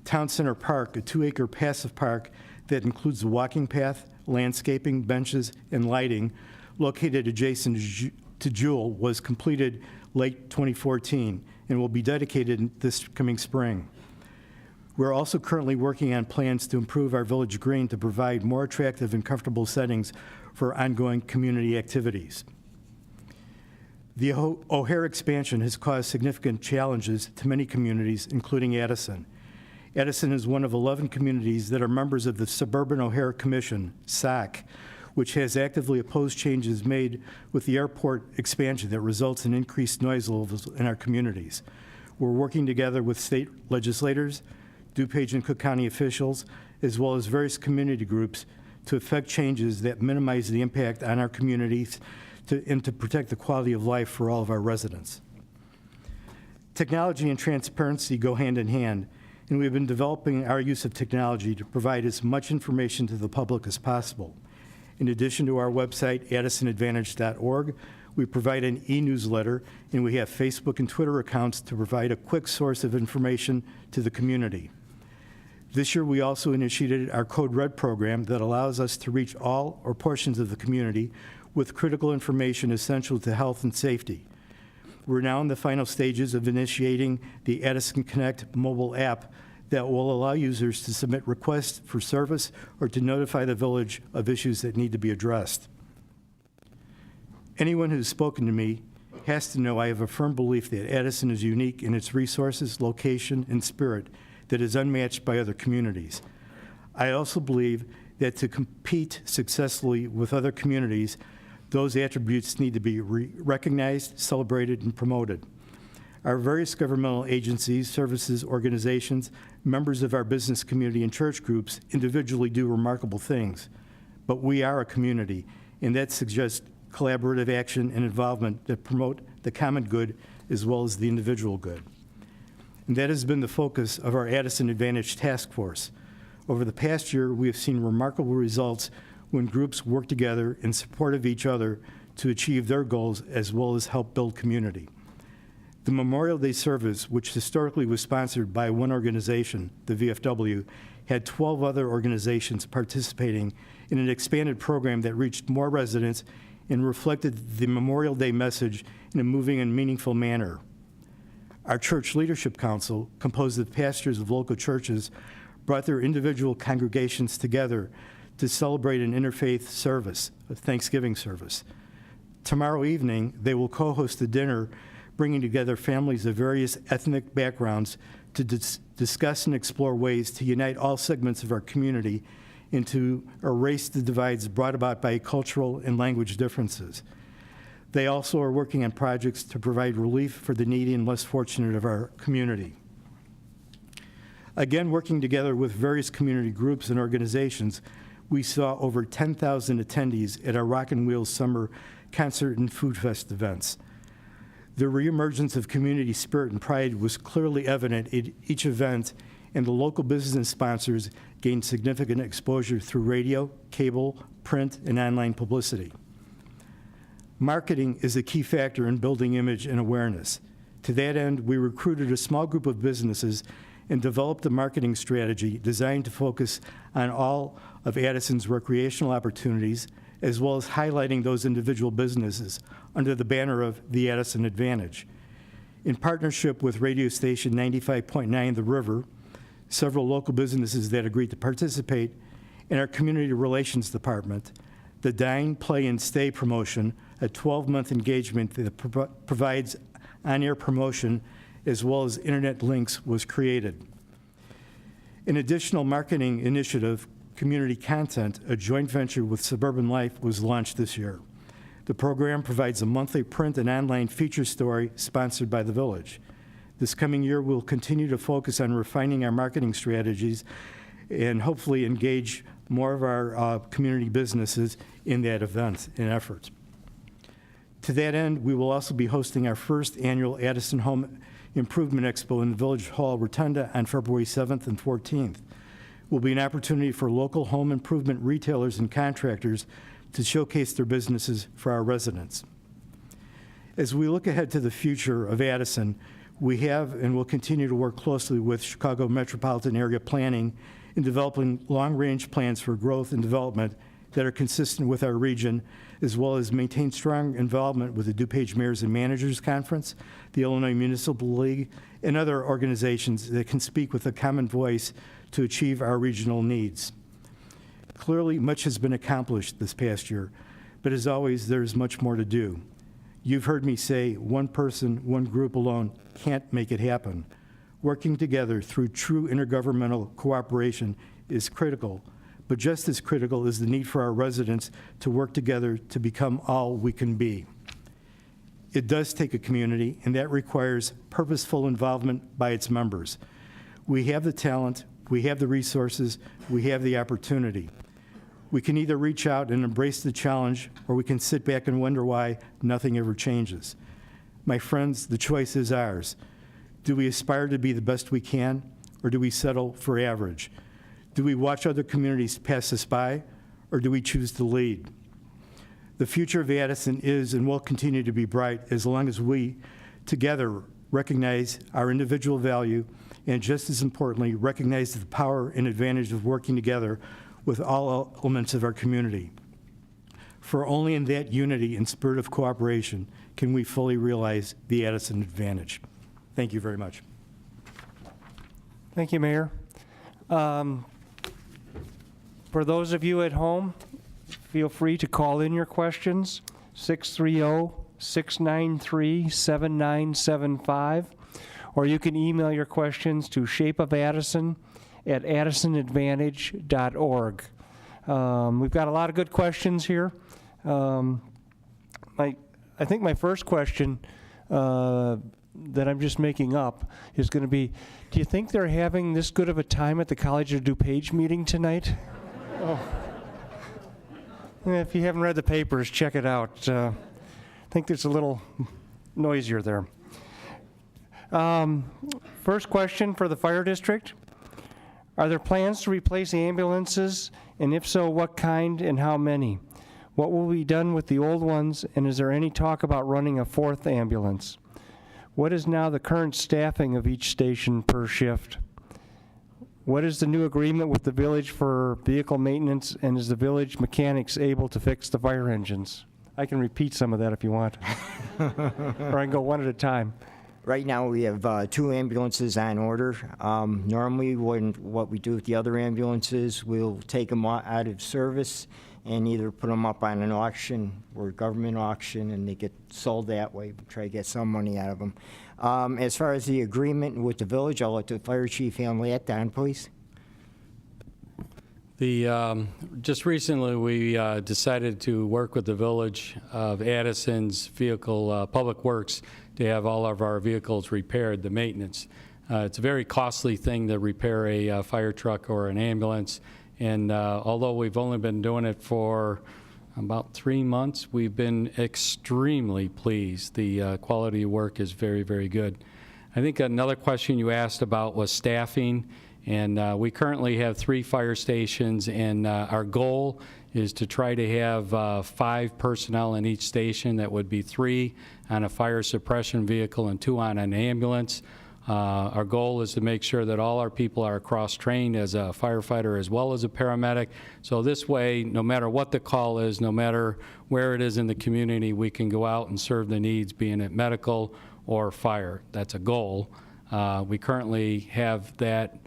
Town Center Park, a 2-acre passive park that includes a walking path, landscaping, benches, and lighting, located adjacent to Jewel, was completed late 2014 and will be dedicated this coming spring. We're also currently working on plans to improve our village green to provide more attractive and comfortable settings for ongoing community activities. The O'Hare expansion has caused significant challenges to many communities, including Addison. Addison is one of 11 communities that are members of the Suburban O'Hare Commission, SOC, which has actively opposed changes made with the airport expansion that results in increased noise levels in our communities. We're working together with state legislators, DuPage and Cook County officials, as well as various community groups to effect changes that minimize the impact on our communities and to protect the quality of life for all of our residents. Technology and transparency go hand in hand, and we've been developing our use of technology to provide as much information to the public as possible. In addition to our website, addisonadvantage.org, we provide an e-newsletter, and we have Facebook and Twitter accounts to provide a quick source of information to the community. This year, we also initiated our Code Red program that allows us to reach all or portions of the community with critical information essential to health and safety. We're now in the final stages of initiating the Addison Connect mobile app that will allow users to submit requests for service or to notify the village of issues that need to be addressed. Anyone who's spoken to me has to know I have a firm belief that Addison is unique in its resources, location, and spirit that is unmatched by other communities. I also believe that to compete successfully with other communities, those attributes need to be recognized, celebrated, and promoted. Our various governmental agencies, services, organizations, members of our business community, and church groups individually do remarkable things. But we are a community, and that suggests collaborative action and involvement that promote the common good as well as the individual good. And that has been the focus of our Addison Advantage Task Force. Over the past year, we have seen remarkable results when groups work together in support of each other to achieve their goals as well as help build community. The Memorial Day service, which historically was sponsored by one organization, the VFW, had 12 other organizations participating in an expanded program that reached more residents and reflected the Memorial Day message in a moving and meaningful manner. Our Church Leadership Council, composed of pastors of local churches, brought their individual congregations together to celebrate an interfaith service, a Thanksgiving service. Tomorrow evening, they will co-host a dinner bringing together families of various ethnic backgrounds to discuss and explore ways to unite all segments of our community and to erase the divides brought about by cultural and language differences. They also are working on projects to provide relief for the needy and less fortunate of our community. Again, working together with various community groups and organizations, we saw over 10,000 attendees at our Rock and Wheels Summer Concert and Food Fest events. The reemergence of community spirit and pride was clearly evident at each event, and the local business sponsors gained significant exposure through radio, cable, print, and online publicity. Marketing is a key factor in building image and awareness. To that end, we recruited a small group of businesses and developed a marketing strategy designed to focus on all of Addison's recreational opportunities, as well as highlighting those individual businesses under the banner of the Addison Advantage. In partnership with radio station 95.9 The River, several local businesses that agreed to participate, and our Community Relations Department, the Dine, Play, and Stay promotion, a 12-month engagement that provides on-air promotion as well as internet links, was created. An additional marketing initiative, Community Content, a joint venture with Suburban Life, was launched this year. The program provides a monthly print and online feature story sponsored by the village. This coming year, we'll continue to focus on refining our marketing strategies and hopefully engage more of our community businesses in that event and effort. To that end, we will also be hosting our first annual Addison Home Improvement Expo in the Village Hall Rotunda on February 7th and 14th. It will be an opportunity for local home improvement retailers and contractors to showcase their businesses for our residents. As we look ahead to the future of Addison, we have and will continue to work closely with Chicago Metropolitan Area Planning in developing long-range plans for growth and development that are consistent with our region, as well as maintain strong involvement with the DuPage Mayors and Managers Conference, the Illinois Municipal League, and other organizations that can speak with a common voice to achieve our regional needs. Clearly, much has been accomplished this past year, but as always, there is much more to do. You've heard me say one person, one group alone can't make it happen. Working together through true intergovernmental cooperation is critical, but just as critical is the need for our residents to work together to become all we can be. It does take a community, and that requires purposeful involvement by its members. We have the talent, we have the resources, we have the opportunity. We can either reach out and embrace the challenge, or we can sit back and wonder why nothing ever changes. My friends, the choice is ours. Do we aspire to be the best we can, or do we settle for average? Do we watch other communities pass us by, or do we choose to lead? The future of Addison is and will continue to be bright as long as we, together, recognize our individual value and, just as importantly, recognize the power and advantage of working together with all elements of our community. For only in that unity and spirit of cooperation can we fully realize the Addison advantage. Thank you very much. Thank you, Mayor. For those of you at home, feel free to call in your questions, 630-693-7975, or you can email your questions to shapeofaddison@addisonadvantage.org. We've got a lot of good questions here. I think my first question that I'm just making up is going to be, do you think they're having this good of a time at the College of DuPage meeting tonight? Oh. If you haven't read the papers, check it out. I think it's a little noisier there. First question for the fire district. Are there plans to replace ambulances, and if so, what kind and how many? What will be done with the old ones, and is there any talk about running a fourth ambulance? What is now the current staffing of each station per shift? What is the new agreement with the village for vehicle maintenance, and is the village mechanics able to fix the fire engines? I can repeat some of that if you want. Or I can go one at a time. Right now, we have 2 ambulances on order. Normally, what we do with the other ambulances, we'll take them out of service and either put them up on an auction or government auction, and they get sold that way. We try to get some money out of them. As far as the agreement with the village, I'll let the fire chief handle that. Don, please. Just recently, we decided to work with the Village of Addison's Vehicle Public Works to have all of our vehicles repaired, the maintenance. It's a very costly thing to repair a fire truck or an ambulance, and although we've only been doing it for about 3 months, we've been extremely pleased. The quality of work is very, very good. I think another question you asked about was staffing. And we currently have 3 fire stations, and our goal is to try to have 5 personnel in each station. That would be 3 on a fire suppression vehicle and 2 on an ambulance. Our goal is to make sure that all our people are cross-trained as a firefighter as well as a paramedic. So this way, no matter what the call is, no matter where it is in the community, we can go out and serve the needs, being it medical or fire. That's a goal. We currently have that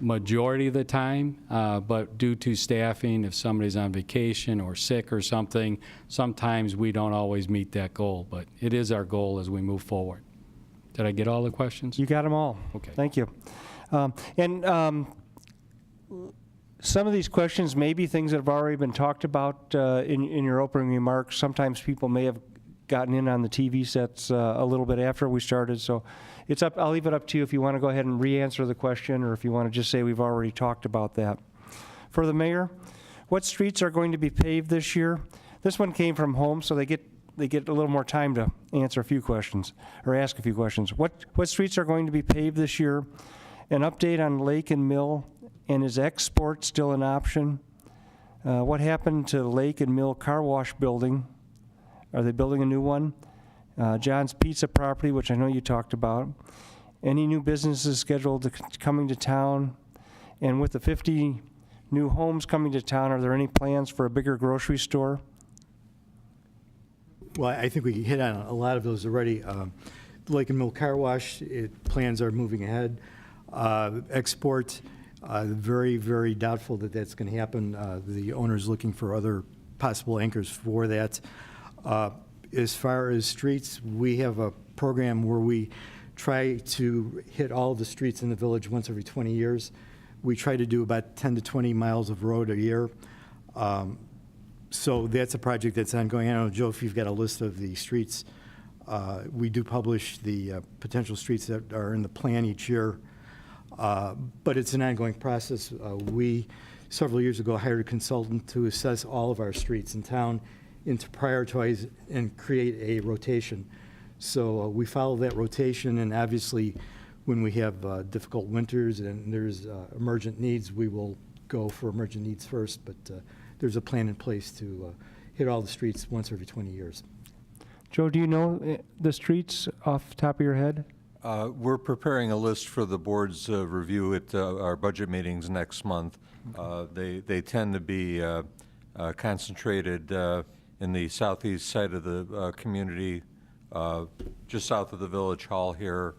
majority of the time, but due to staffing, if somebody's on vacation or sick or something, sometimes we don't always meet that goal, but it is our goal as we move forward. Did I get all the questions? You got them all. Okay. Thank you. Some of these questions may be things that have already been talked about in your opening remarks. Sometimes people may have gotten in on the TV sets a little bit after we started, so it's up. I'll leave it up to you if you want to go ahead and re-answer the question, or if you want to just say we've already talked about that. For the mayor, what streets are going to be paved this year? This one came from home, so they get a little more time to answer a few questions, or ask a few questions. What streets are going to be paved this year? An update on Lake and Mill, and is export still an option? What happened to Lake and Mill Car Wash building? Are they building a new one? John's Pizza property, which I know you talked about. Any new businesses scheduled coming to town? And with the 50 new homes coming to town, are there any plans for a bigger grocery store? Well, I think we hit on a lot of those already. Lake and Mill Car Wash, plans are moving ahead. Export, very, very doubtful that that's going to happen. The owner's looking for other possible anchors for that. As far as streets, we have a program where we try to hit all the streets in the village once every 20 years. We try to do about 10 to 20 miles of road a year. So that's a project that's ongoing. I don't know, Joe, if you've got a list of the streets. We do publish the potential streets that are in the plan each year. But it's an ongoing process. We, several years ago, hired a consultant to assess all of our streets in town and to prioritize and create a rotation. So we follow that rotation, and obviously when we have difficult winters and there's emergent needs, we will go for emergent needs first, but there's a plan in place to hit all the streets once every 20 years. Joe, do you know the streets off the top of your head? We're preparing a list for the board's review at our budget meetings next month. They tend to be concentrated in the southeast side of the community, just south of the village hall here,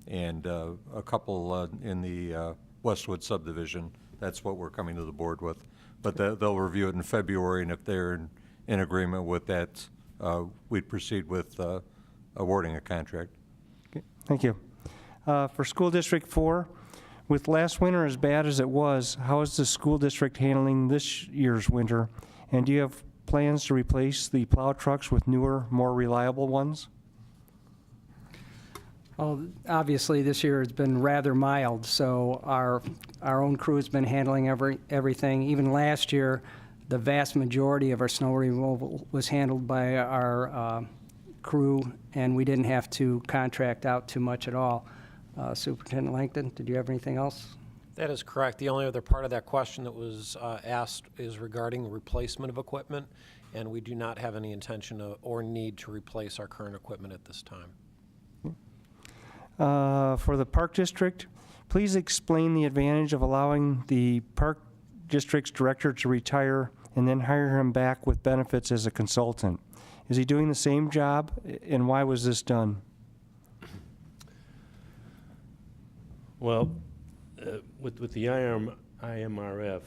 and a couple in the Westwood subdivision. That's what we're coming to the board with. But they'll review it in February, and if they're in agreement with that, we'd proceed with awarding a contract. Okay, thank you. For School District 4, with last winter as bad as it was, how is the school district handling this year's winter? And do you have plans to replace the plow trucks with newer, more reliable ones? Well, obviously, this year has been rather mild, so our own crew has been handling everything. Even last year, the vast majority of our snow removal was handled by our crew, and we didn't have to contract out too much at all. Superintendent Langton, did you have anything else? That is correct. The only other part of that question that was asked is regarding replacement of equipment, and we do not have any intention or need to replace our current equipment at this time. For the Park District, please explain the advantage of allowing the Park District's director to retire and then hire him back with benefits as a consultant. Is he doing the same job, and why was this done? Well, with the IMRF,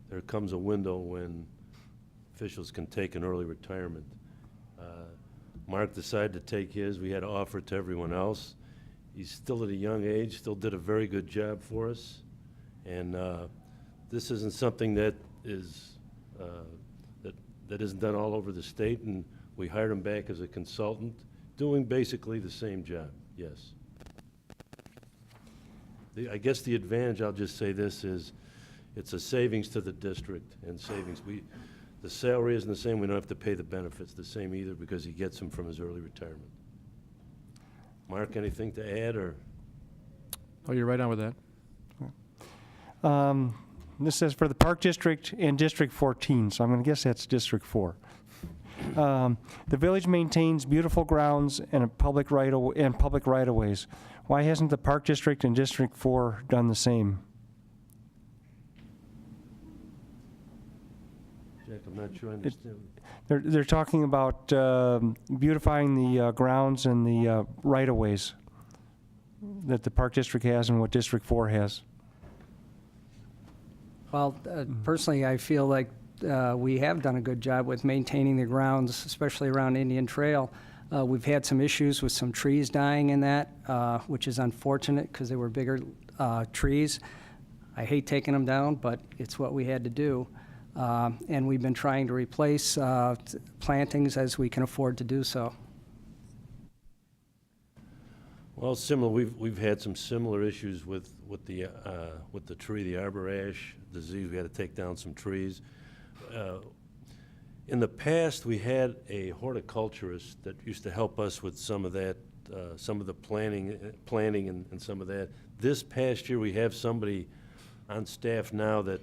there comes a window when officials can take an early retirement. Mark decided to take his. We had to offer it to everyone else. He's still at a young age, still did a very good job for us. And this isn't something that is that isn't done all over the state, and we hired him back as a consultant, doing basically the same job, yes. I guess the advantage, I'll just say this, is it's a savings to the district and savings. The salary isn't the same. We don't have to pay the benefits the same either because he gets them from his early retirement. Mark, anything to add, or? Oh, you're right on with that. This says for the Park District and District 14, so I'm going to guess that's District 4. The village maintains beautiful grounds and public right-of-ways. Why hasn't the Park District and District 4 done the same? Jack, I'm not sure I understand. They're talking about beautifying the grounds and the right-of-ways that the Park District has and what District 4 has. Well, personally, I feel like we have done a good job with maintaining the grounds, especially around Indian Trail. We've had some issues with some trees dying in that, which is unfortunate because they were bigger trees. I hate taking them down, but it's what we had to do. and we've been trying to replace plantings as we can afford to do so. Well, similar, we've had some similar issues with the tree, the arbor ash disease. We had to take down some trees. In the past, we had a horticulturist that used to help us with some of that, some of the planting and some of that. This past year, we have somebody on staff now that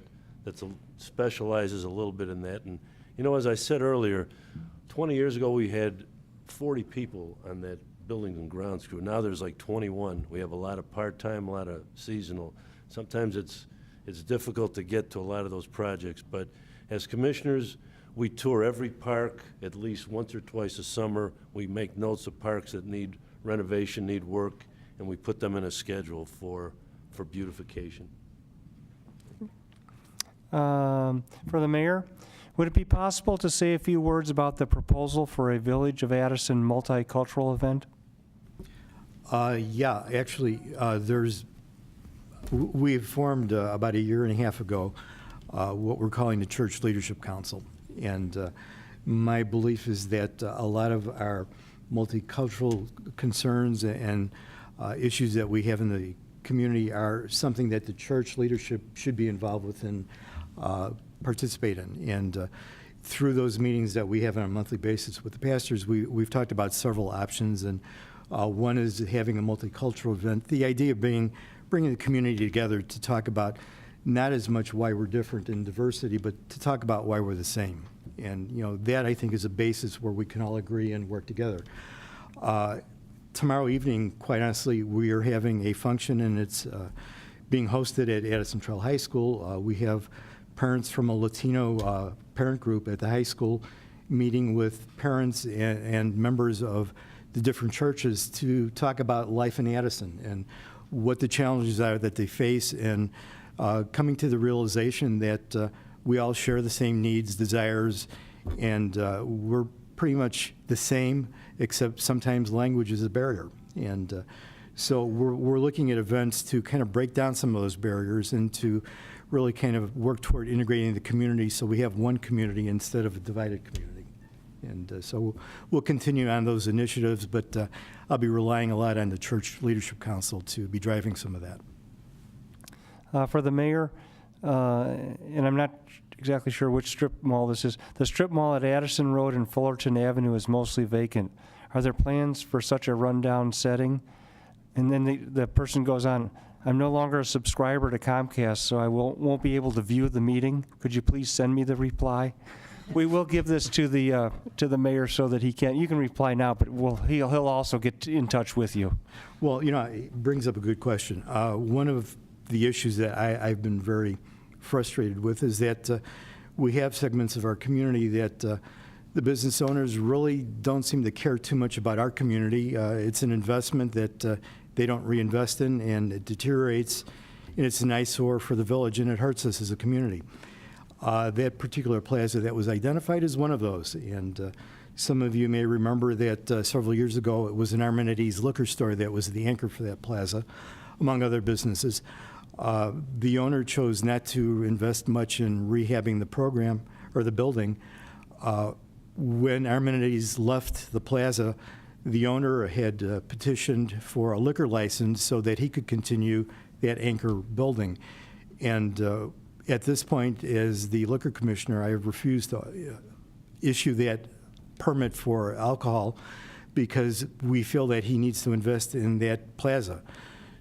specializes a little bit in that. And, you know, as I said earlier, 20 years ago, we had 40 people on that buildings and grounds crew. Now there's like 21. We have a lot of part-time, a lot of seasonal. Sometimes it's difficult to get to a lot of those projects, but as commissioners, we tour every park at least once or twice a summer. We make notes of parks that need renovation, need work, and we put them in a schedule for beautification. For the mayor, would it be possible to say a few words about the proposal for a Village of Addison multicultural event? Yeah, actually, we've formed about a year and a half ago what we're calling the Church Leadership Council. And my belief is that a lot of our multicultural concerns and issues that we have in the community are something that the church leadership should be involved with and participate in. And through those meetings that we have on a monthly basis with the pastors, we've talked about several options. And one is having a multicultural event. The idea being bringing the community together to talk about not as much why we're different in diversity, but to talk about why we're the same. And, you know, that I think is a basis where we can all agree and work together. Tomorrow evening, quite honestly, we are having a function, and it's being hosted at Addison Trail High School. We have parents from a Latino parent group at the high school meeting with parents and members of the different churches to talk about life in Addison and what the challenges are that they face, and coming to the realization that we all share the same needs, desires, and we're pretty much the same, except sometimes language is a barrier. And so we're looking at events to kind of break down some of those barriers and to really kind of work toward integrating the community so we have one community instead of a divided community. And so we'll continue on those initiatives, but I'll be relying a lot on the Church Leadership Council to be driving some of that. For the mayor, and I'm not exactly sure which strip mall this is, the strip mall at Addison Road and Fullerton Avenue is mostly vacant. Are there plans for such a rundown setting? And then the person goes on, I'm no longer a subscriber to Comcast, so I won't be able to view the meeting. Could you please send me the reply? We will give this to the mayor so that he can. You can reply now, but he'll also get in touch with you. Well, you know, it brings up a good question. One of the issues that I've been very frustrated with is that we have segments of our community that the business owners really don't seem to care too much about our community. It's an investment that they don't reinvest in, and it deteriorates, and it's an eyesore for the village, and it hurts us as a community. That particular plaza that was identified is one of those, and some of you may remember that several years ago it was an Armenides liquor store that was the anchor for that plaza, among other businesses. The owner chose not to invest much in rehabbing the program or the building. When Armenides left the plaza, the owner had petitioned for a liquor license so that he could continue that anchor building. And at this point, as the liquor commissioner, I have refused to issue that permit for alcohol because we feel that he needs to invest in that plaza.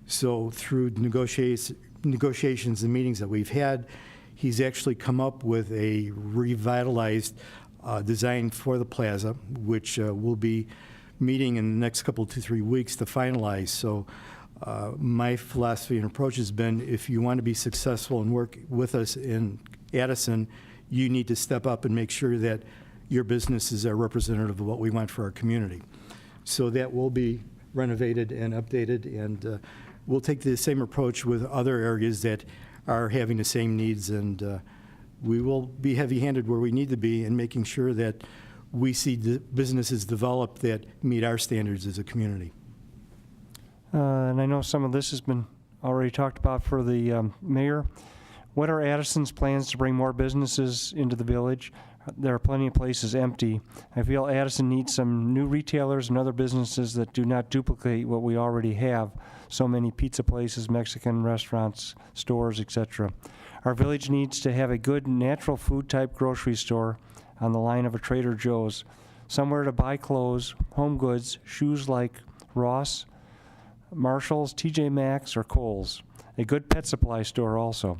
So through negotiations and meetings that we've had, he's actually come up with a revitalized design for the plaza, which we'll be meeting in the next couple, 2-3 weeks to finalize. So my philosophy and approach has been, if you want to be successful and work with us in Addison, you need to step up and make sure that your businesses are representative of what we want for our community. So that will be renovated and updated, and we'll take the same approach with other areas that are having the same needs, and we will be heavy-handed where we need to be in making sure that we see the businesses develop that meet our standards as a community. And I know some of this has been already talked about for the mayor. What are Addison's plans to bring more businesses into the village? There are plenty of places empty. I feel Addison needs some new retailers and other businesses that do not duplicate what we already have. So many pizza places, Mexican restaurants, stores, etc. Our village needs to have a good natural food type grocery store on the line of a Trader Joe's. Somewhere to buy clothes, home goods, shoes like Ross, Marshall's, TJ Maxx, or Kohl's. A good pet supply store also.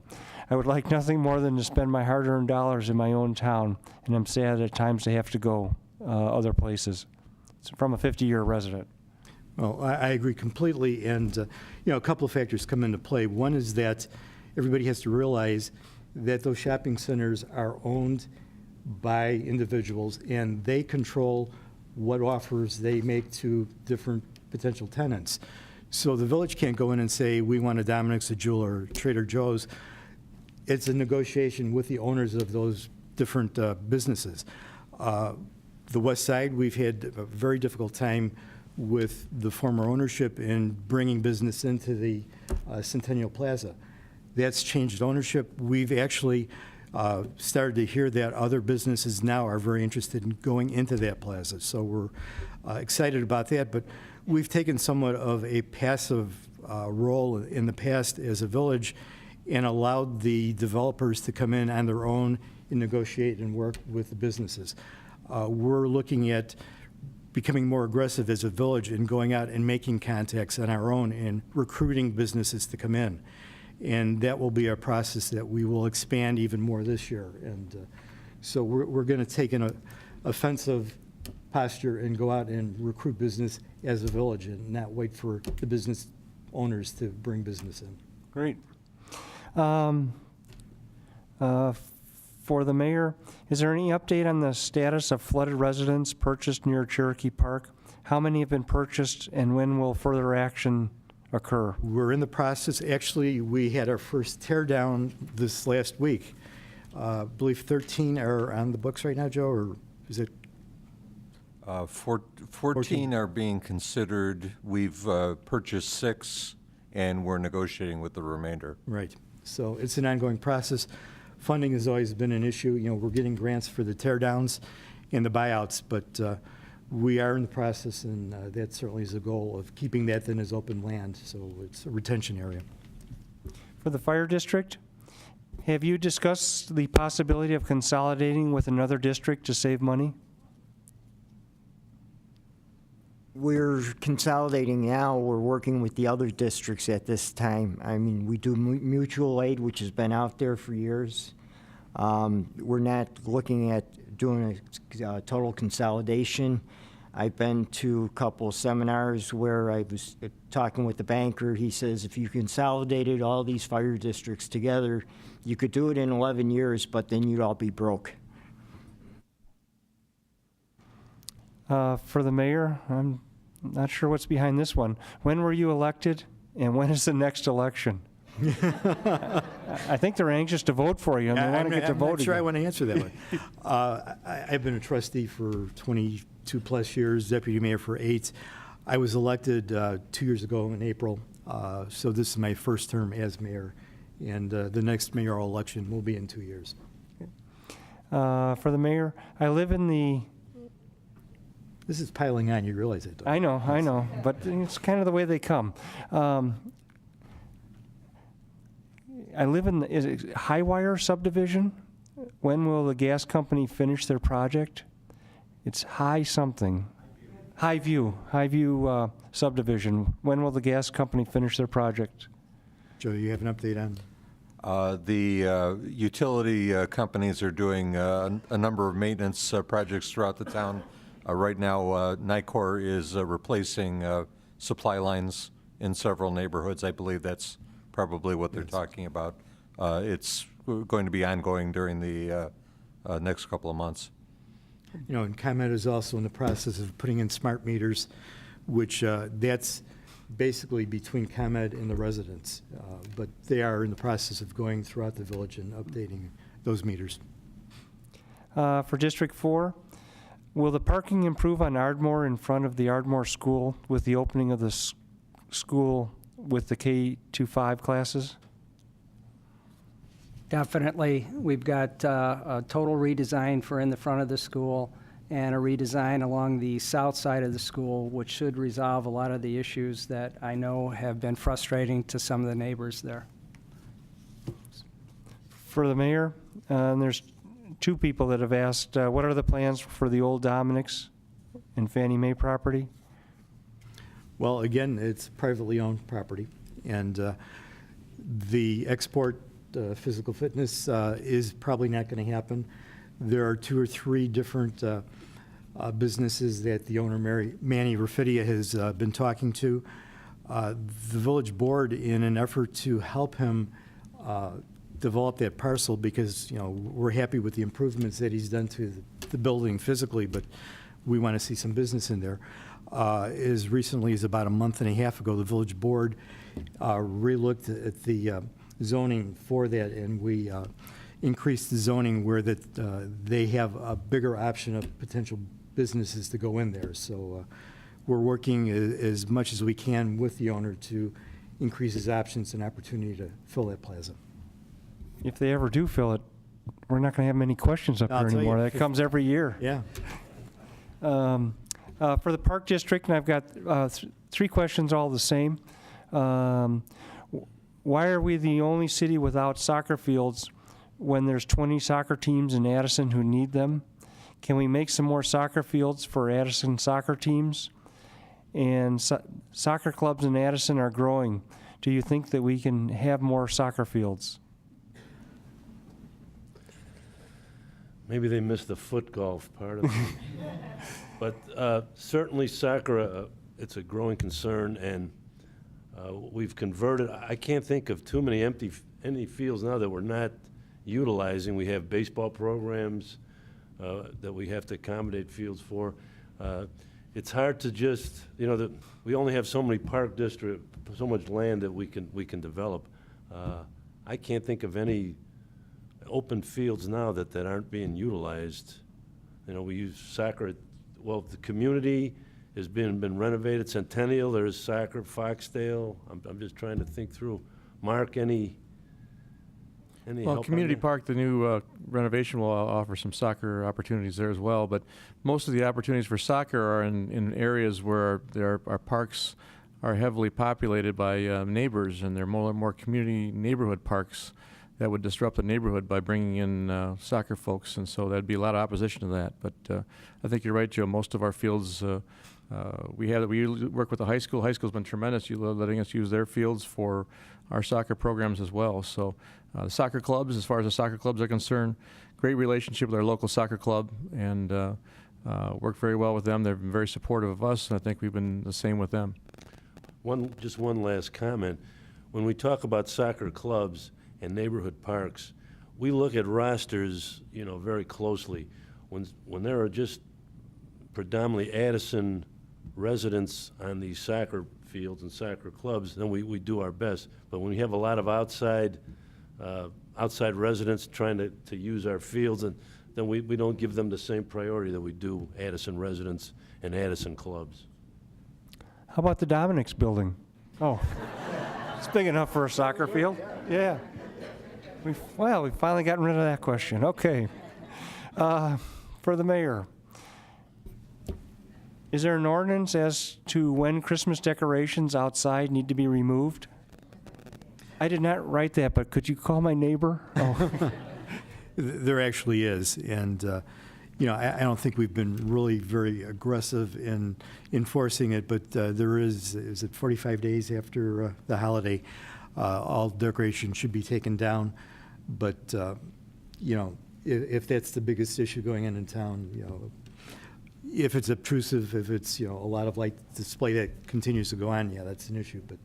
I would like nothing more than to spend my hard-earned dollars in my own town, and I'm sad at times to have to go other places. It's from a 50-year resident. Well, I agree completely, and a couple of factors come into play. One is that everybody has to realize that those shopping centers are owned by individuals, and they control what offers they make to different potential tenants. So the village can't go in and say, we want a Dominic's, a Jewel, or Trader Joe's. It's a negotiation with the owners of those different businesses. The West Side, we've had a very difficult time with the former ownership in bringing business into the Centennial Plaza. That's changed ownership. We've actually started to hear that other businesses now are very interested in going into that plaza. So we're excited about that, but we've taken somewhat of a passive role in the past as a village and allowed the developers to come in on their own and negotiate and work with the businesses. We're looking at becoming more aggressive as a village and going out and making contacts on our own and recruiting businesses to come in. And that will be a process that we will expand even more this year. And so we're going to take an offensive posture and go out and recruit business as a village and not wait for the business owners to bring business in. Great. For the mayor, is there any update on the status of flooded residents purchased near Cherokee Park? How many have been purchased, and when will further action occur? We're in the process. Actually, we had our first tear down this last week. I believe 13 are on the books right now, Joe, or is it? 14 are being considered. We've purchased 6, and we're negotiating with the remainder. Right. So it's an ongoing process. Funding has always been an issue. We're getting grants for the tear downs and the buyouts, but we are in the process, and that certainly is a goal of keeping that then as open land, so it's a retention area. For the fire district, have you discussed the possibility of consolidating with another district to save money? We're consolidating now. We're working with the other districts at this time. I mean, we do mutual aid, which has been out there for years. We're not looking at doing a total consolidation. I've been to a couple of seminars where I was talking with the banker. He says if you consolidated all these fire districts together, you could do it in 11 years, but then you'd all be broke. For the mayor, I'm not sure what's behind this one. When were you elected, and when is the next election? I think they're anxious to vote for you, and they want to get to vote I'm not sure again. I want to answer that one. I've been a trustee for 22-plus years, deputy mayor for 8. I was elected 2 years ago in April, so this is my first term as mayor, and the next mayoral election will be in 2 years. For the mayor, I live in the... This is piling on, you realize it, don't I know, but it's kind of the way they come. I live in the, is it Highwire subdivision. When will the gas company finish their project? It's High something. Highview subdivision. When will the gas company finish their project? Joe, you have an update on? The utility companies are doing a number of maintenance projects throughout the town. Right now, Nicor is replacing supply lines in several neighborhoods. I believe that's probably what they're talking about. It's going to be ongoing during the next couple of months. And ComEd is also in the process of putting in smart meters, which that's basically between ComEd and the residents. But they are in the process of going throughout the village and updating those meters. For District 4, will the parking improve on Ardmore in front of the Ardmore School with the opening of the school with the K-5 classes? Definitely. We've got a total redesign for in the front of the school and a redesign along the south side of the school, which should resolve a lot of the issues that I know have been frustrating to some of the neighbors there. For the mayor, there's two people that have asked, what are the plans for the old Dominic's and Fannie Mae property? Well, again, it's privately owned property, and the export physical fitness is probably not going to happen. There are 2 or 3 different businesses that the owner, Manny Raffidia, has been talking to. The village board, in an effort to help him develop that parcel, because, you know, we're happy with the improvements that he's done to the building physically, but we want to see some business in there. As recently as about a month and a half ago, the village board re-looked at the zoning for that, and we increased the zoning where that they have a bigger option of potential businesses to go in there. So we're working as much as we can with the owner to increase his options and opportunity to fill that plaza. If they ever do fill it, we're not going to have many questions up I'll here tell you, anymore. That comes every year. Yeah. For the Park District, and I've got 3 questions all the same. Why are we the only city without soccer fields when there's 20 soccer teams in Addison who need them? Can we make some more soccer fields for Addison soccer teams? And soccer clubs in Addison are growing. Do you think that we can have more soccer fields? Maybe they missed the foot golf part of it. But certainly soccer, it's a growing concern, and we've converted. I can't think of too many empty fields now that we're not utilizing. We have baseball programs that we have to accommodate fields for. It's hard to just, you know, we only have so many park district, so much land that we can develop. I can't think of any open fields now that aren't being utilized. You know, we use soccer. Well, the community has been renovated. Centennial, there's soccer. Foxdale. I'm just trying to think through. Mark, any help Well, on Community that? Park, the new renovation will offer some soccer opportunities there as well, but most of the opportunities for soccer are in areas where our parks are heavily populated by neighbors, and they're more community neighborhood parks that would disrupt the neighborhood by bringing in soccer folks, and so there'd be a lot of opposition to that. But I think you're right, Joe. Most of our fields, we work with the high school. High school's been tremendous, letting us use their fields for our soccer programs as well. So the soccer clubs, as far as the soccer clubs are concerned, great relationship with our local soccer club, and work very well with them. They've been very supportive of us, and I think we've been the same with them. Just one last comment. When we talk about soccer clubs and neighborhood parks, we look at rosters, you know, very closely. When there are just predominantly Addison residents on these soccer fields and soccer clubs, then we do our best. But when we have a lot of outside residents trying to use our fields, and then we don't give them the same priority that we do Addison residents and Addison clubs. How about the Dominic's building? Oh, it's big enough for a soccer field? Yeah. We've finally gotten rid of that question. Okay. For the mayor, is there an ordinance as to when Christmas decorations outside need to be removed? I did not write that, but could you call my neighbor? Oh. There actually is, and you know, I don't think we've been really very aggressive in enforcing it, but there is it 45 days after the holiday, all decorations should be taken down. But you know, if that's the biggest issue going on in town, you know, if it's obtrusive, if it's, you know, a lot of light display that continues to go on, yeah, that's an issue. But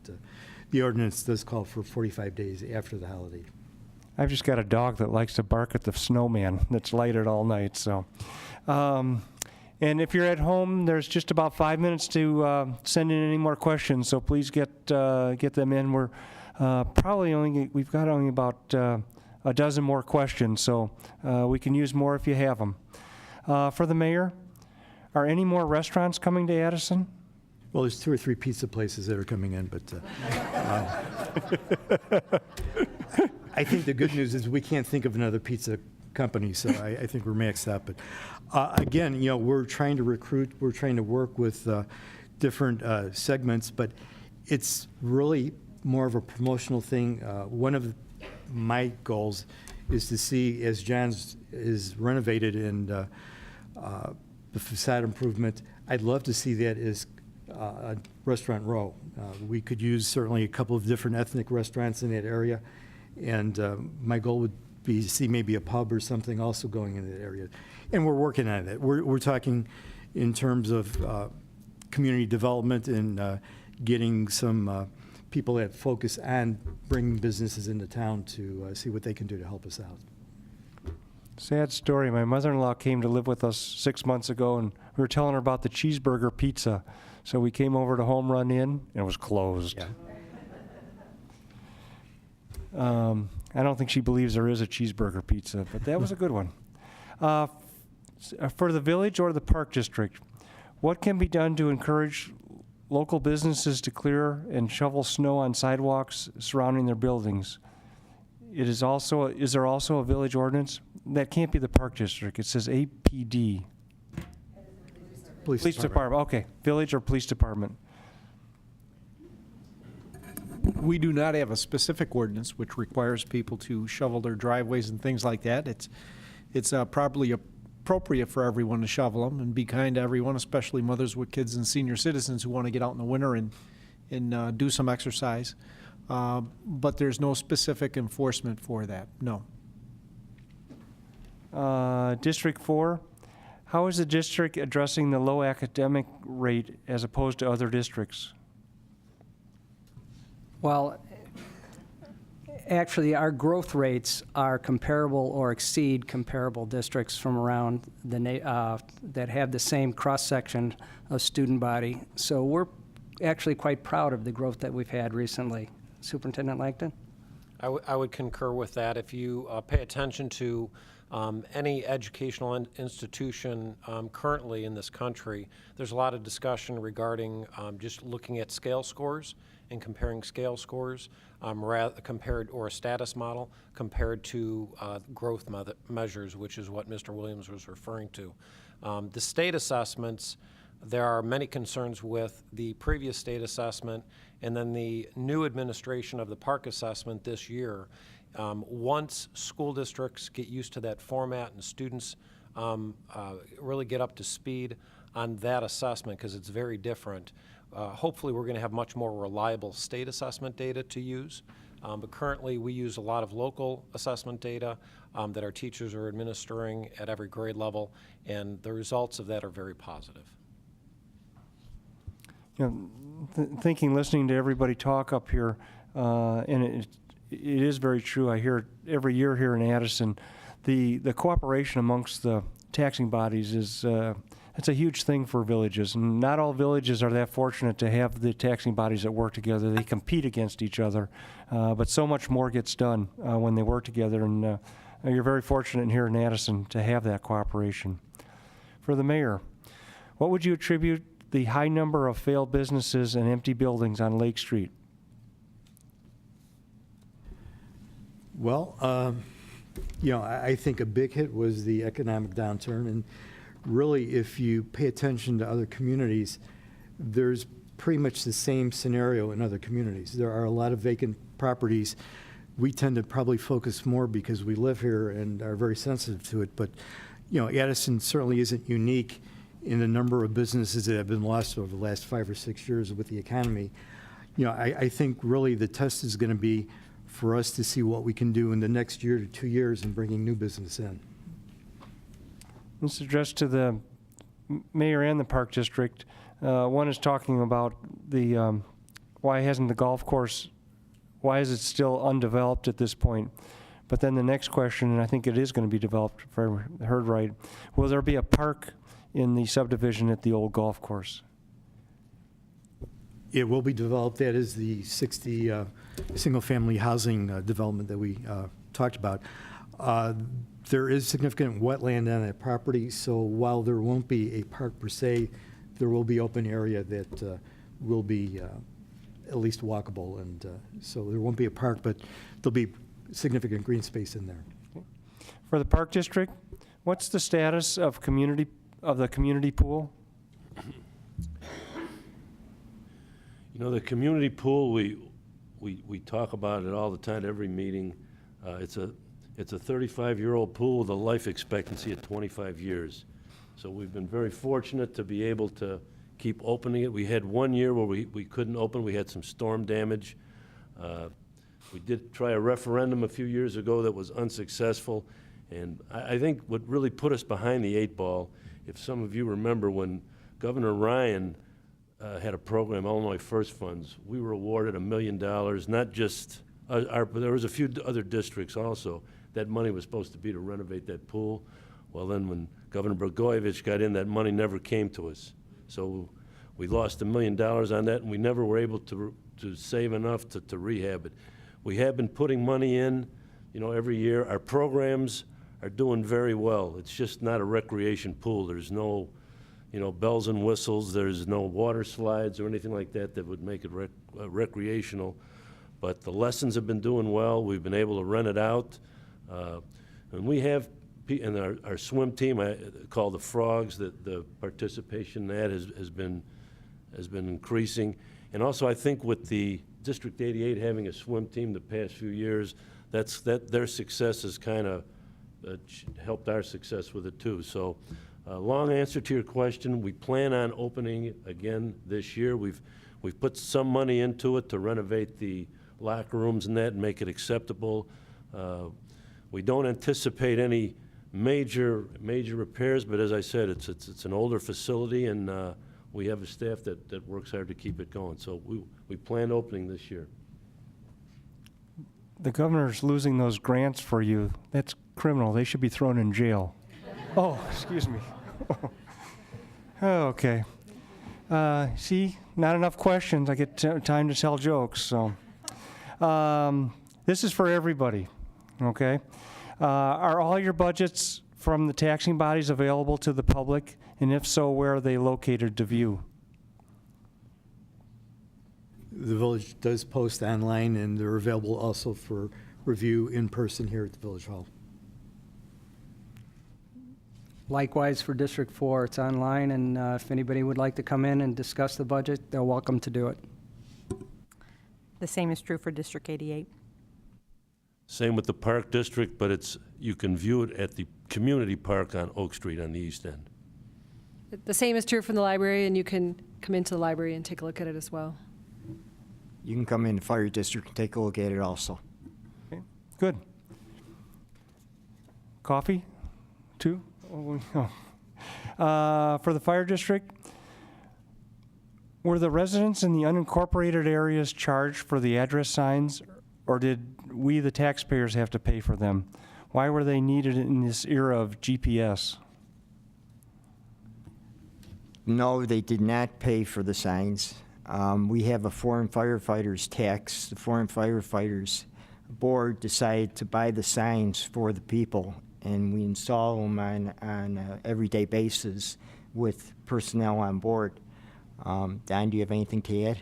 the ordinance does call for 45 days after the holiday. I've just got a dog that likes to bark at the snowman that's lighted all night. So, and if you're at home, there's just about 5 minutes to send in any more questions. So please get them in. We're we've got only about a dozen more questions, so we can use more if you have them. For the mayor, are any more restaurants coming to Addison? Well, there's 2 or 3 pizza places that are coming in, but I think the good news is we can't think of another pizza company, so I think we're maxed out. But again, we're trying to recruit, we're trying to work with different segments, but it's really more of a promotional thing. One of my goals is to see, as John's is renovated and the facade improvement, I'd love to see that as a restaurant row. We could use certainly a couple of different ethnic restaurants in that area, and my goal would be to see maybe a pub or something also going in that area. And we're working on it. We're talking in terms of community development and getting some people that focus on bringing businesses into town to see what they can do to help us out. Sad story. My mother-in-law came to live with us 6 months ago, and we were telling her about the cheeseburger pizza. So we came over to Home Run Inn, and it was closed. Yeah. I don't think she believes there is a cheeseburger pizza, but that was a good one. For the village or the park district, what can be done to encourage local businesses to clear and shovel snow on sidewalks surrounding their buildings? Is there also a village ordinance? That can't be the park district. It says APD. Police department. Okay, village or police department. We do not have a specific ordinance which requires people to shovel their driveways and things like that. It's probably appropriate for everyone to shovel them and be kind to everyone, especially mothers with kids and senior citizens who want to get out in the winter and do some exercise. But there's no specific enforcement for that, no. District 4, how is the district addressing the low academic rate as opposed to other districts? Well, actually, our growth rates are comparable or exceed comparable districts from around that have the same cross-section of student body. So we're actually quite proud of the growth that we've had recently. Superintendent Langton? I would concur with that. If you pay attention to any educational institution currently in this country, there's a lot of discussion regarding just looking at scale scores and comparing scale scores compared, or a status model compared to growth measures, which is what Mr. Williams was referring to. The state assessments, there are many concerns with the previous state assessment and then the new administration of the park assessment this year. Once school districts get used to that format and students really get up to speed on that assessment, because it's very different, hopefully we're going to have much more reliable state assessment data to use. But currently we use a lot of local assessment data that our teachers are administering at every grade level, and the results of that are very positive. Listening to everybody talk up here, and it is very true. I hear it every year here in Addison. The cooperation amongst the taxing bodies is it's a huge thing for villages, and not all villages are that fortunate to have the taxing bodies that work together. They compete against each other, but so much more gets done when they work together, and you're very fortunate here in Addison to have that cooperation. For the mayor, what would you attribute the high number of failed businesses and empty buildings on Lake Street? Well, I think a big hit was the economic downturn, and really, if you pay attention to other communities, there's pretty much the same scenario in other communities. There are a lot of vacant properties. We tend to probably focus more because we live here and are very sensitive to it, but Addison certainly isn't unique in the number of businesses that have been lost over the last 5 or 6 years with the economy. I think really the test is going to be for us to see what we can do in the next year to 2 years in bringing new business in. This is addressed to the mayor and the park district. One is talking about the why hasn't the golf course, why is it still undeveloped at this point? But then the next question, and I think it is going to be developed, if I heard right, will there be a park in the subdivision at the old golf course? It will be developed. That is the 60 single-family housing development that we talked about. There is significant wetland on that property, so while there won't be a park per se, there will be open area that will be at least walkable, and so there won't be a park, but there'll be significant green space in there. For the Park District, what's the status of the community pool? You know, the community pool, we talk about it all the time, every meeting. It's a 35-year-old pool with a life expectancy of 25 years. So we've been very fortunate to be able to keep opening it. We had 1 year where we couldn't open. We had some storm damage. We did try a referendum a few years ago that was unsuccessful. And I think what really put us behind the 8 ball, if some of you remember when Governor Ryan had a program, Illinois First Funds, we were awarded $1 million, not just there was a few other districts also. That money was supposed to be to renovate that pool. Well, then when Governor Blagojevich got in, that money never came to us. So we lost $1 million on that, and we never were able to save enough to rehab it. We have been putting money in, you know, every year. Our programs are doing very well. It's just not a recreation pool. There's no, you know, bells and whistles. There's no water slides or anything like that that would make it recreational. But the lessons have been doing well. We've been able to rent it out. And we have, and our swim team, called the Frogs, the participation in that has been increasing. And also, I think with the District 88 having a swim team the past few years, their success has kind of helped our success with it too. So, long answer to your question, we plan on opening it again this year. We've put some money into it to renovate the locker rooms and that and make it acceptable. We don't anticipate any major repairs, but as I said, it's an older facility, and we have a staff that works hard to keep it going. So we plan opening this year. The governor's losing those grants for you. That's criminal. They should be thrown in jail. Oh, excuse me. Okay. See, not enough questions. I get time to tell jokes. So, this is for everybody. Okay. Are all your budgets from the taxing bodies available to the public? And if so, where are they located to view? The village does post online, and they're available also for review in person here at the Village Hall. Likewise for District 4, it's online, and if anybody would like to come in and discuss the budget, they're welcome to do it. The same is true for District 88. Same with the Park District, but you can view it at the community park on Oak Street on the east end. The same is true from the library, and you can come into the library and take a look at it as well. You can come in the Fire District and take a look at it also. Okay. Good. Coffee? 2? For the Fire District, were the residents in the unincorporated areas charged for the address signs, or did we, the taxpayers, have to pay for them? Why were they needed in this era of GPS? No, they did not pay for the signs. We have a foreign firefighters tax. The foreign firefighters board decided to buy the signs for the people, and we install them on an everyday basis with personnel on board. Don, do you have anything to add?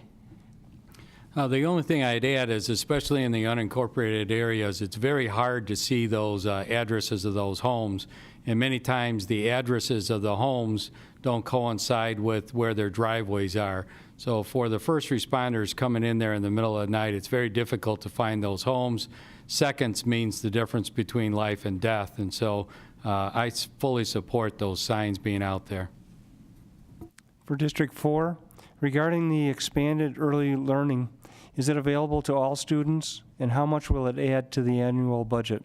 The only thing I'd add is, especially in the unincorporated areas, it's very hard to see those addresses of those homes. And many times the addresses of the homes don't coincide with where their driveways are. So for the first responders coming in there in the middle of the night, it's very difficult to find those homes. Seconds means the difference between life and death. And so I fully support those signs being out there. For District 4, regarding the expanded early learning, is it available to all students, and how much will it add to the annual budget?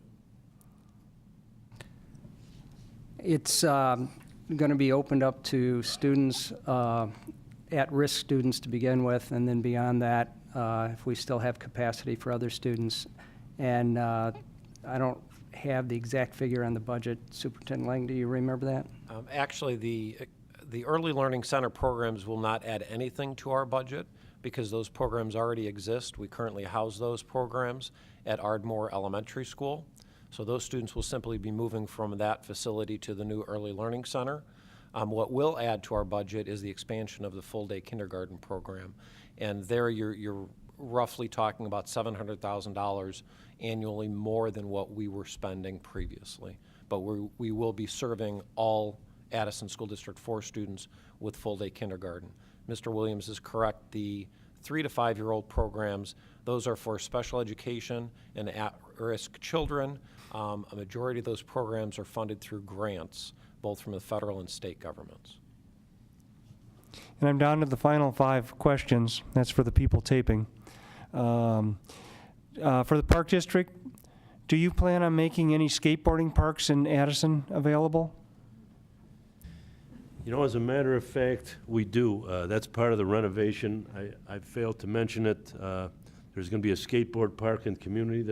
It's going to be opened up to students, at-risk students to begin with, and then beyond that, if we still have capacity for other students. And I don't have the exact figure on the budget. Superintendent Lang, do you remember that? Actually, the Early Learning Center programs will not add anything to our budget because those programs already exist. We currently house those programs at Ardmore Elementary School. So those students will simply be moving from that facility to the new Early Learning Center. What will add to our budget is the expansion of the full-day kindergarten program. And there you're roughly talking about $700,000 annually more than what we were spending previously. But we will be serving all Addison School District 4 students with full-day kindergarten. Mr. Williams is correct. The 3 to 5-year-old programs, those are for special education and at-risk children. A majority of those programs are funded through grants, both from the federal and state governments. And I'm down to the final 5 questions. That's for the people taping. For the Park District, do you plan on making any skateboarding parks in Addison available? You know, as a matter of fact, we do. That's part of the renovation. I failed to mention it. There's going to be a skateboard park in the community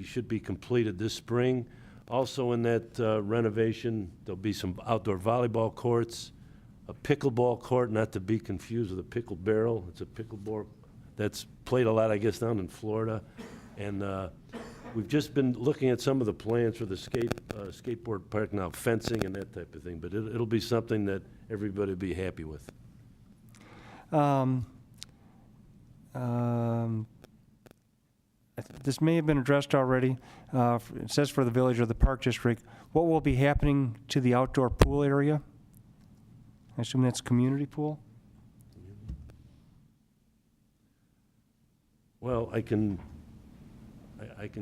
should be completed this spring. Also in that renovation, there'll be some outdoor volleyball courts, a pickleball court, not to be confused with a pickle barrel. It's a pickleball that's played a lot, I guess, down in Florida. And we've just been looking at some of the plans for the skateboard park now, fencing and that type of thing. But it'll be something that everybody will be happy with. This may have been addressed already. It says for the village or the Park District. What will be happening to the outdoor pool area? I assume that's community pool? Well, I can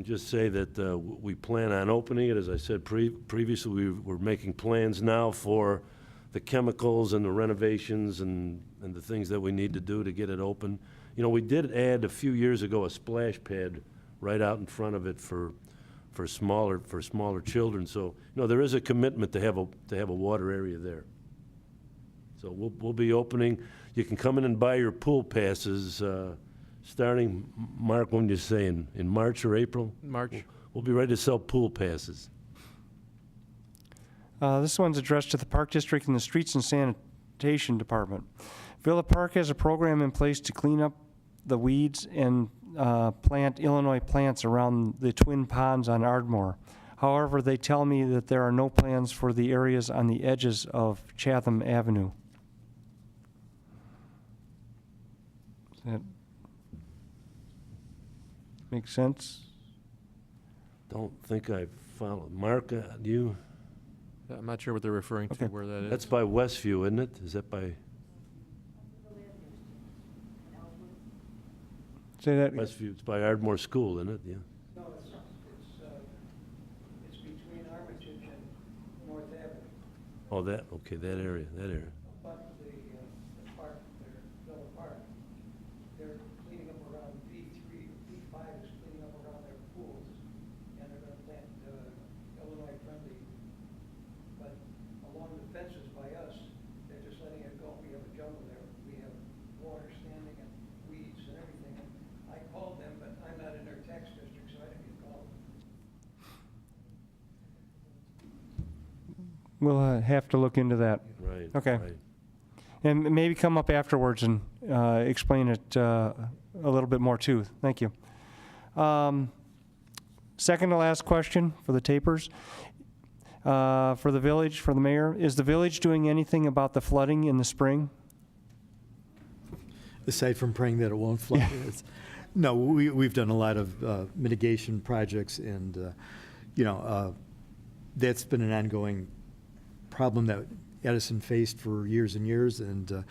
just say that we plan on opening it. As I said previously, we're making plans now for the chemicals and the renovations and the things that we need to do to get it open. You know, we did add a few years ago a splash pad right out in front of it for smaller children. So, you know, there is a commitment to have a water area there. So we'll be opening. You can come in and buy your pool passes starting, Mark, when you say in March or April? March. We'll be ready to sell pool passes. This one's addressed to the Park District and the Streets and Sanitation Department. Villa Park has a program in place to clean up the weeds and plant Illinois plants around the Twin Ponds on Ardmore. However, they tell me that there are no plans for the areas on the edges of Chatham Avenue. Does that make sense? Don't think I followed. Mark, do you? I'm not sure what they're referring to, where that is. That's by Westview, isn't it? Is that by? Say that. Westview, it's by Ardmore School, isn't it? Yeah. No, it's between Armitage and North Avenue. Oh, okay, that area. But the park there, Villa Park, they're cleaning up around V3, V5 is cleaning up around their pools, and they're gonna plant Illinois friendly. But along the fences by us, they're just letting it go. We have a jungle there. We have water standing and weeds and everything. And I called them, but I'm not in their tax district, so I didn't get called. We'll have to look into that. Right. Okay. Right. And maybe come up afterwards and explain it a little bit more too. Thank you. Second to last question for the tapers. For the village, for the mayor, is the village doing anything about the flooding in the spring? Aside from praying that it won't flood. No, we've done a lot of mitigation projects, and that's been an ongoing problem that Addison faced for years and years, and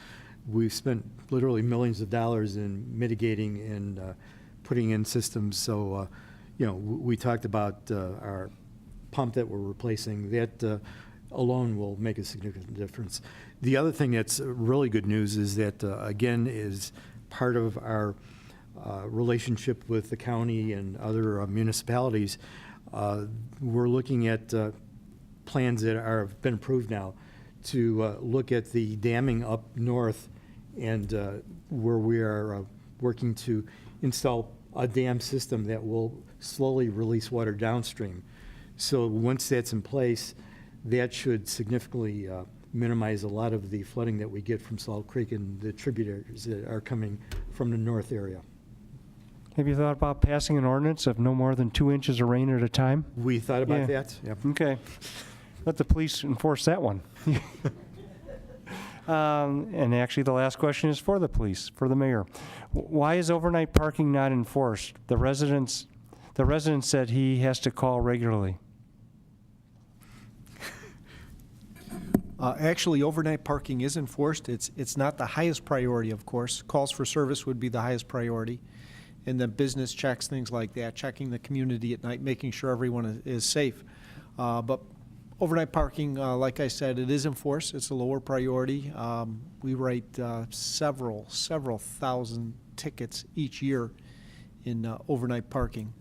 we've spent literally millions of dollars in mitigating and putting in systems. So, we talked about our pump that we're replacing. That alone will make a significant difference. The other thing that's really good news is that, again, is part of our relationship with the county and other municipalities. We're looking at plans that have been approved now to look at the damming up north, and where we are working to install a dam system that will slowly release water downstream. So once that's in place, that should significantly minimize a lot of the flooding that we get from Salt Creek and the tributaries that are coming from the north area. Have you thought about passing an ordinance of no more than 2 inches of rain at a time? We thought about Yeah. that. Yep. Okay. Let the police enforce that one. And actually, the last question is for the police, for the mayor. Why is overnight parking not enforced? The resident said he has to call regularly. Actually, overnight parking is enforced. It's not the highest priority, of course. Calls for service would be the highest priority. And then business checks, things like that, checking the community at night, making sure everyone is safe. But overnight parking, like I said, it is enforced. It's a lower priority. We write several thousand tickets each year in overnight parking.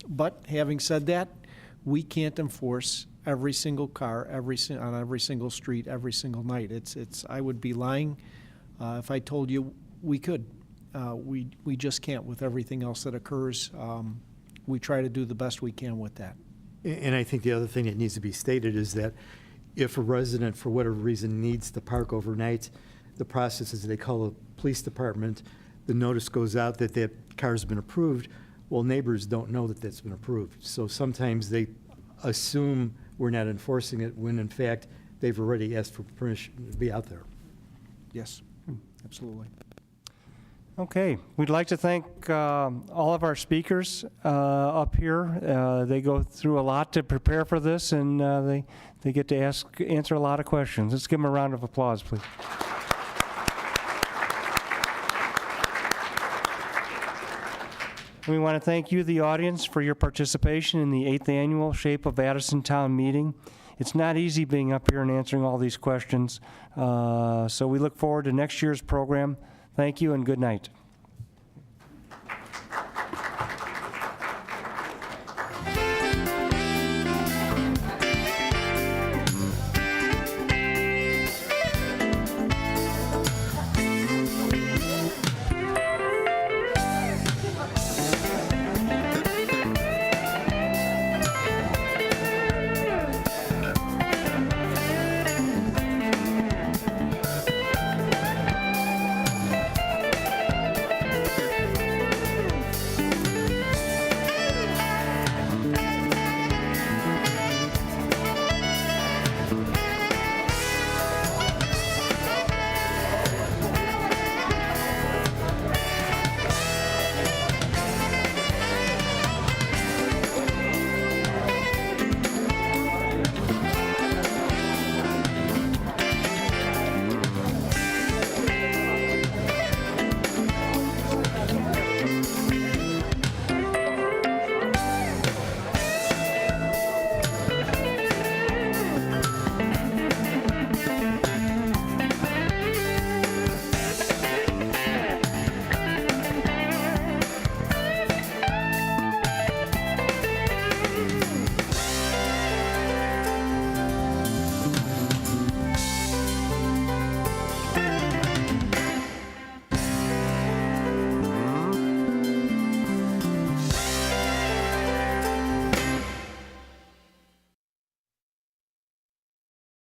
But having said that, we can't enforce every single car, on every single street, every single night. I would be lying if I told you we could. We just can't with everything else that occurs. We try to do the best we can with that. And I think the other thing that needs to be stated is that if a resident, for whatever reason, needs to park overnight, the process is they call the police department, the notice goes out that that car's been approved. Well, neighbors don't know that that's been approved. So sometimes they assume we're not enforcing it when in fact they've already asked for permission to be out there. Yes, absolutely. Okay, we'd like to thank all of our speakers up here. They go through a lot to prepare for this, and they get to answer a lot of questions. Let's give them a round of applause, please. We want to thank you, the audience, for your participation in the 8th Annual Shape of Addison Town Meeting. It's not easy being up here and answering all these questions, so we look forward to next year's program. Thank you and good night.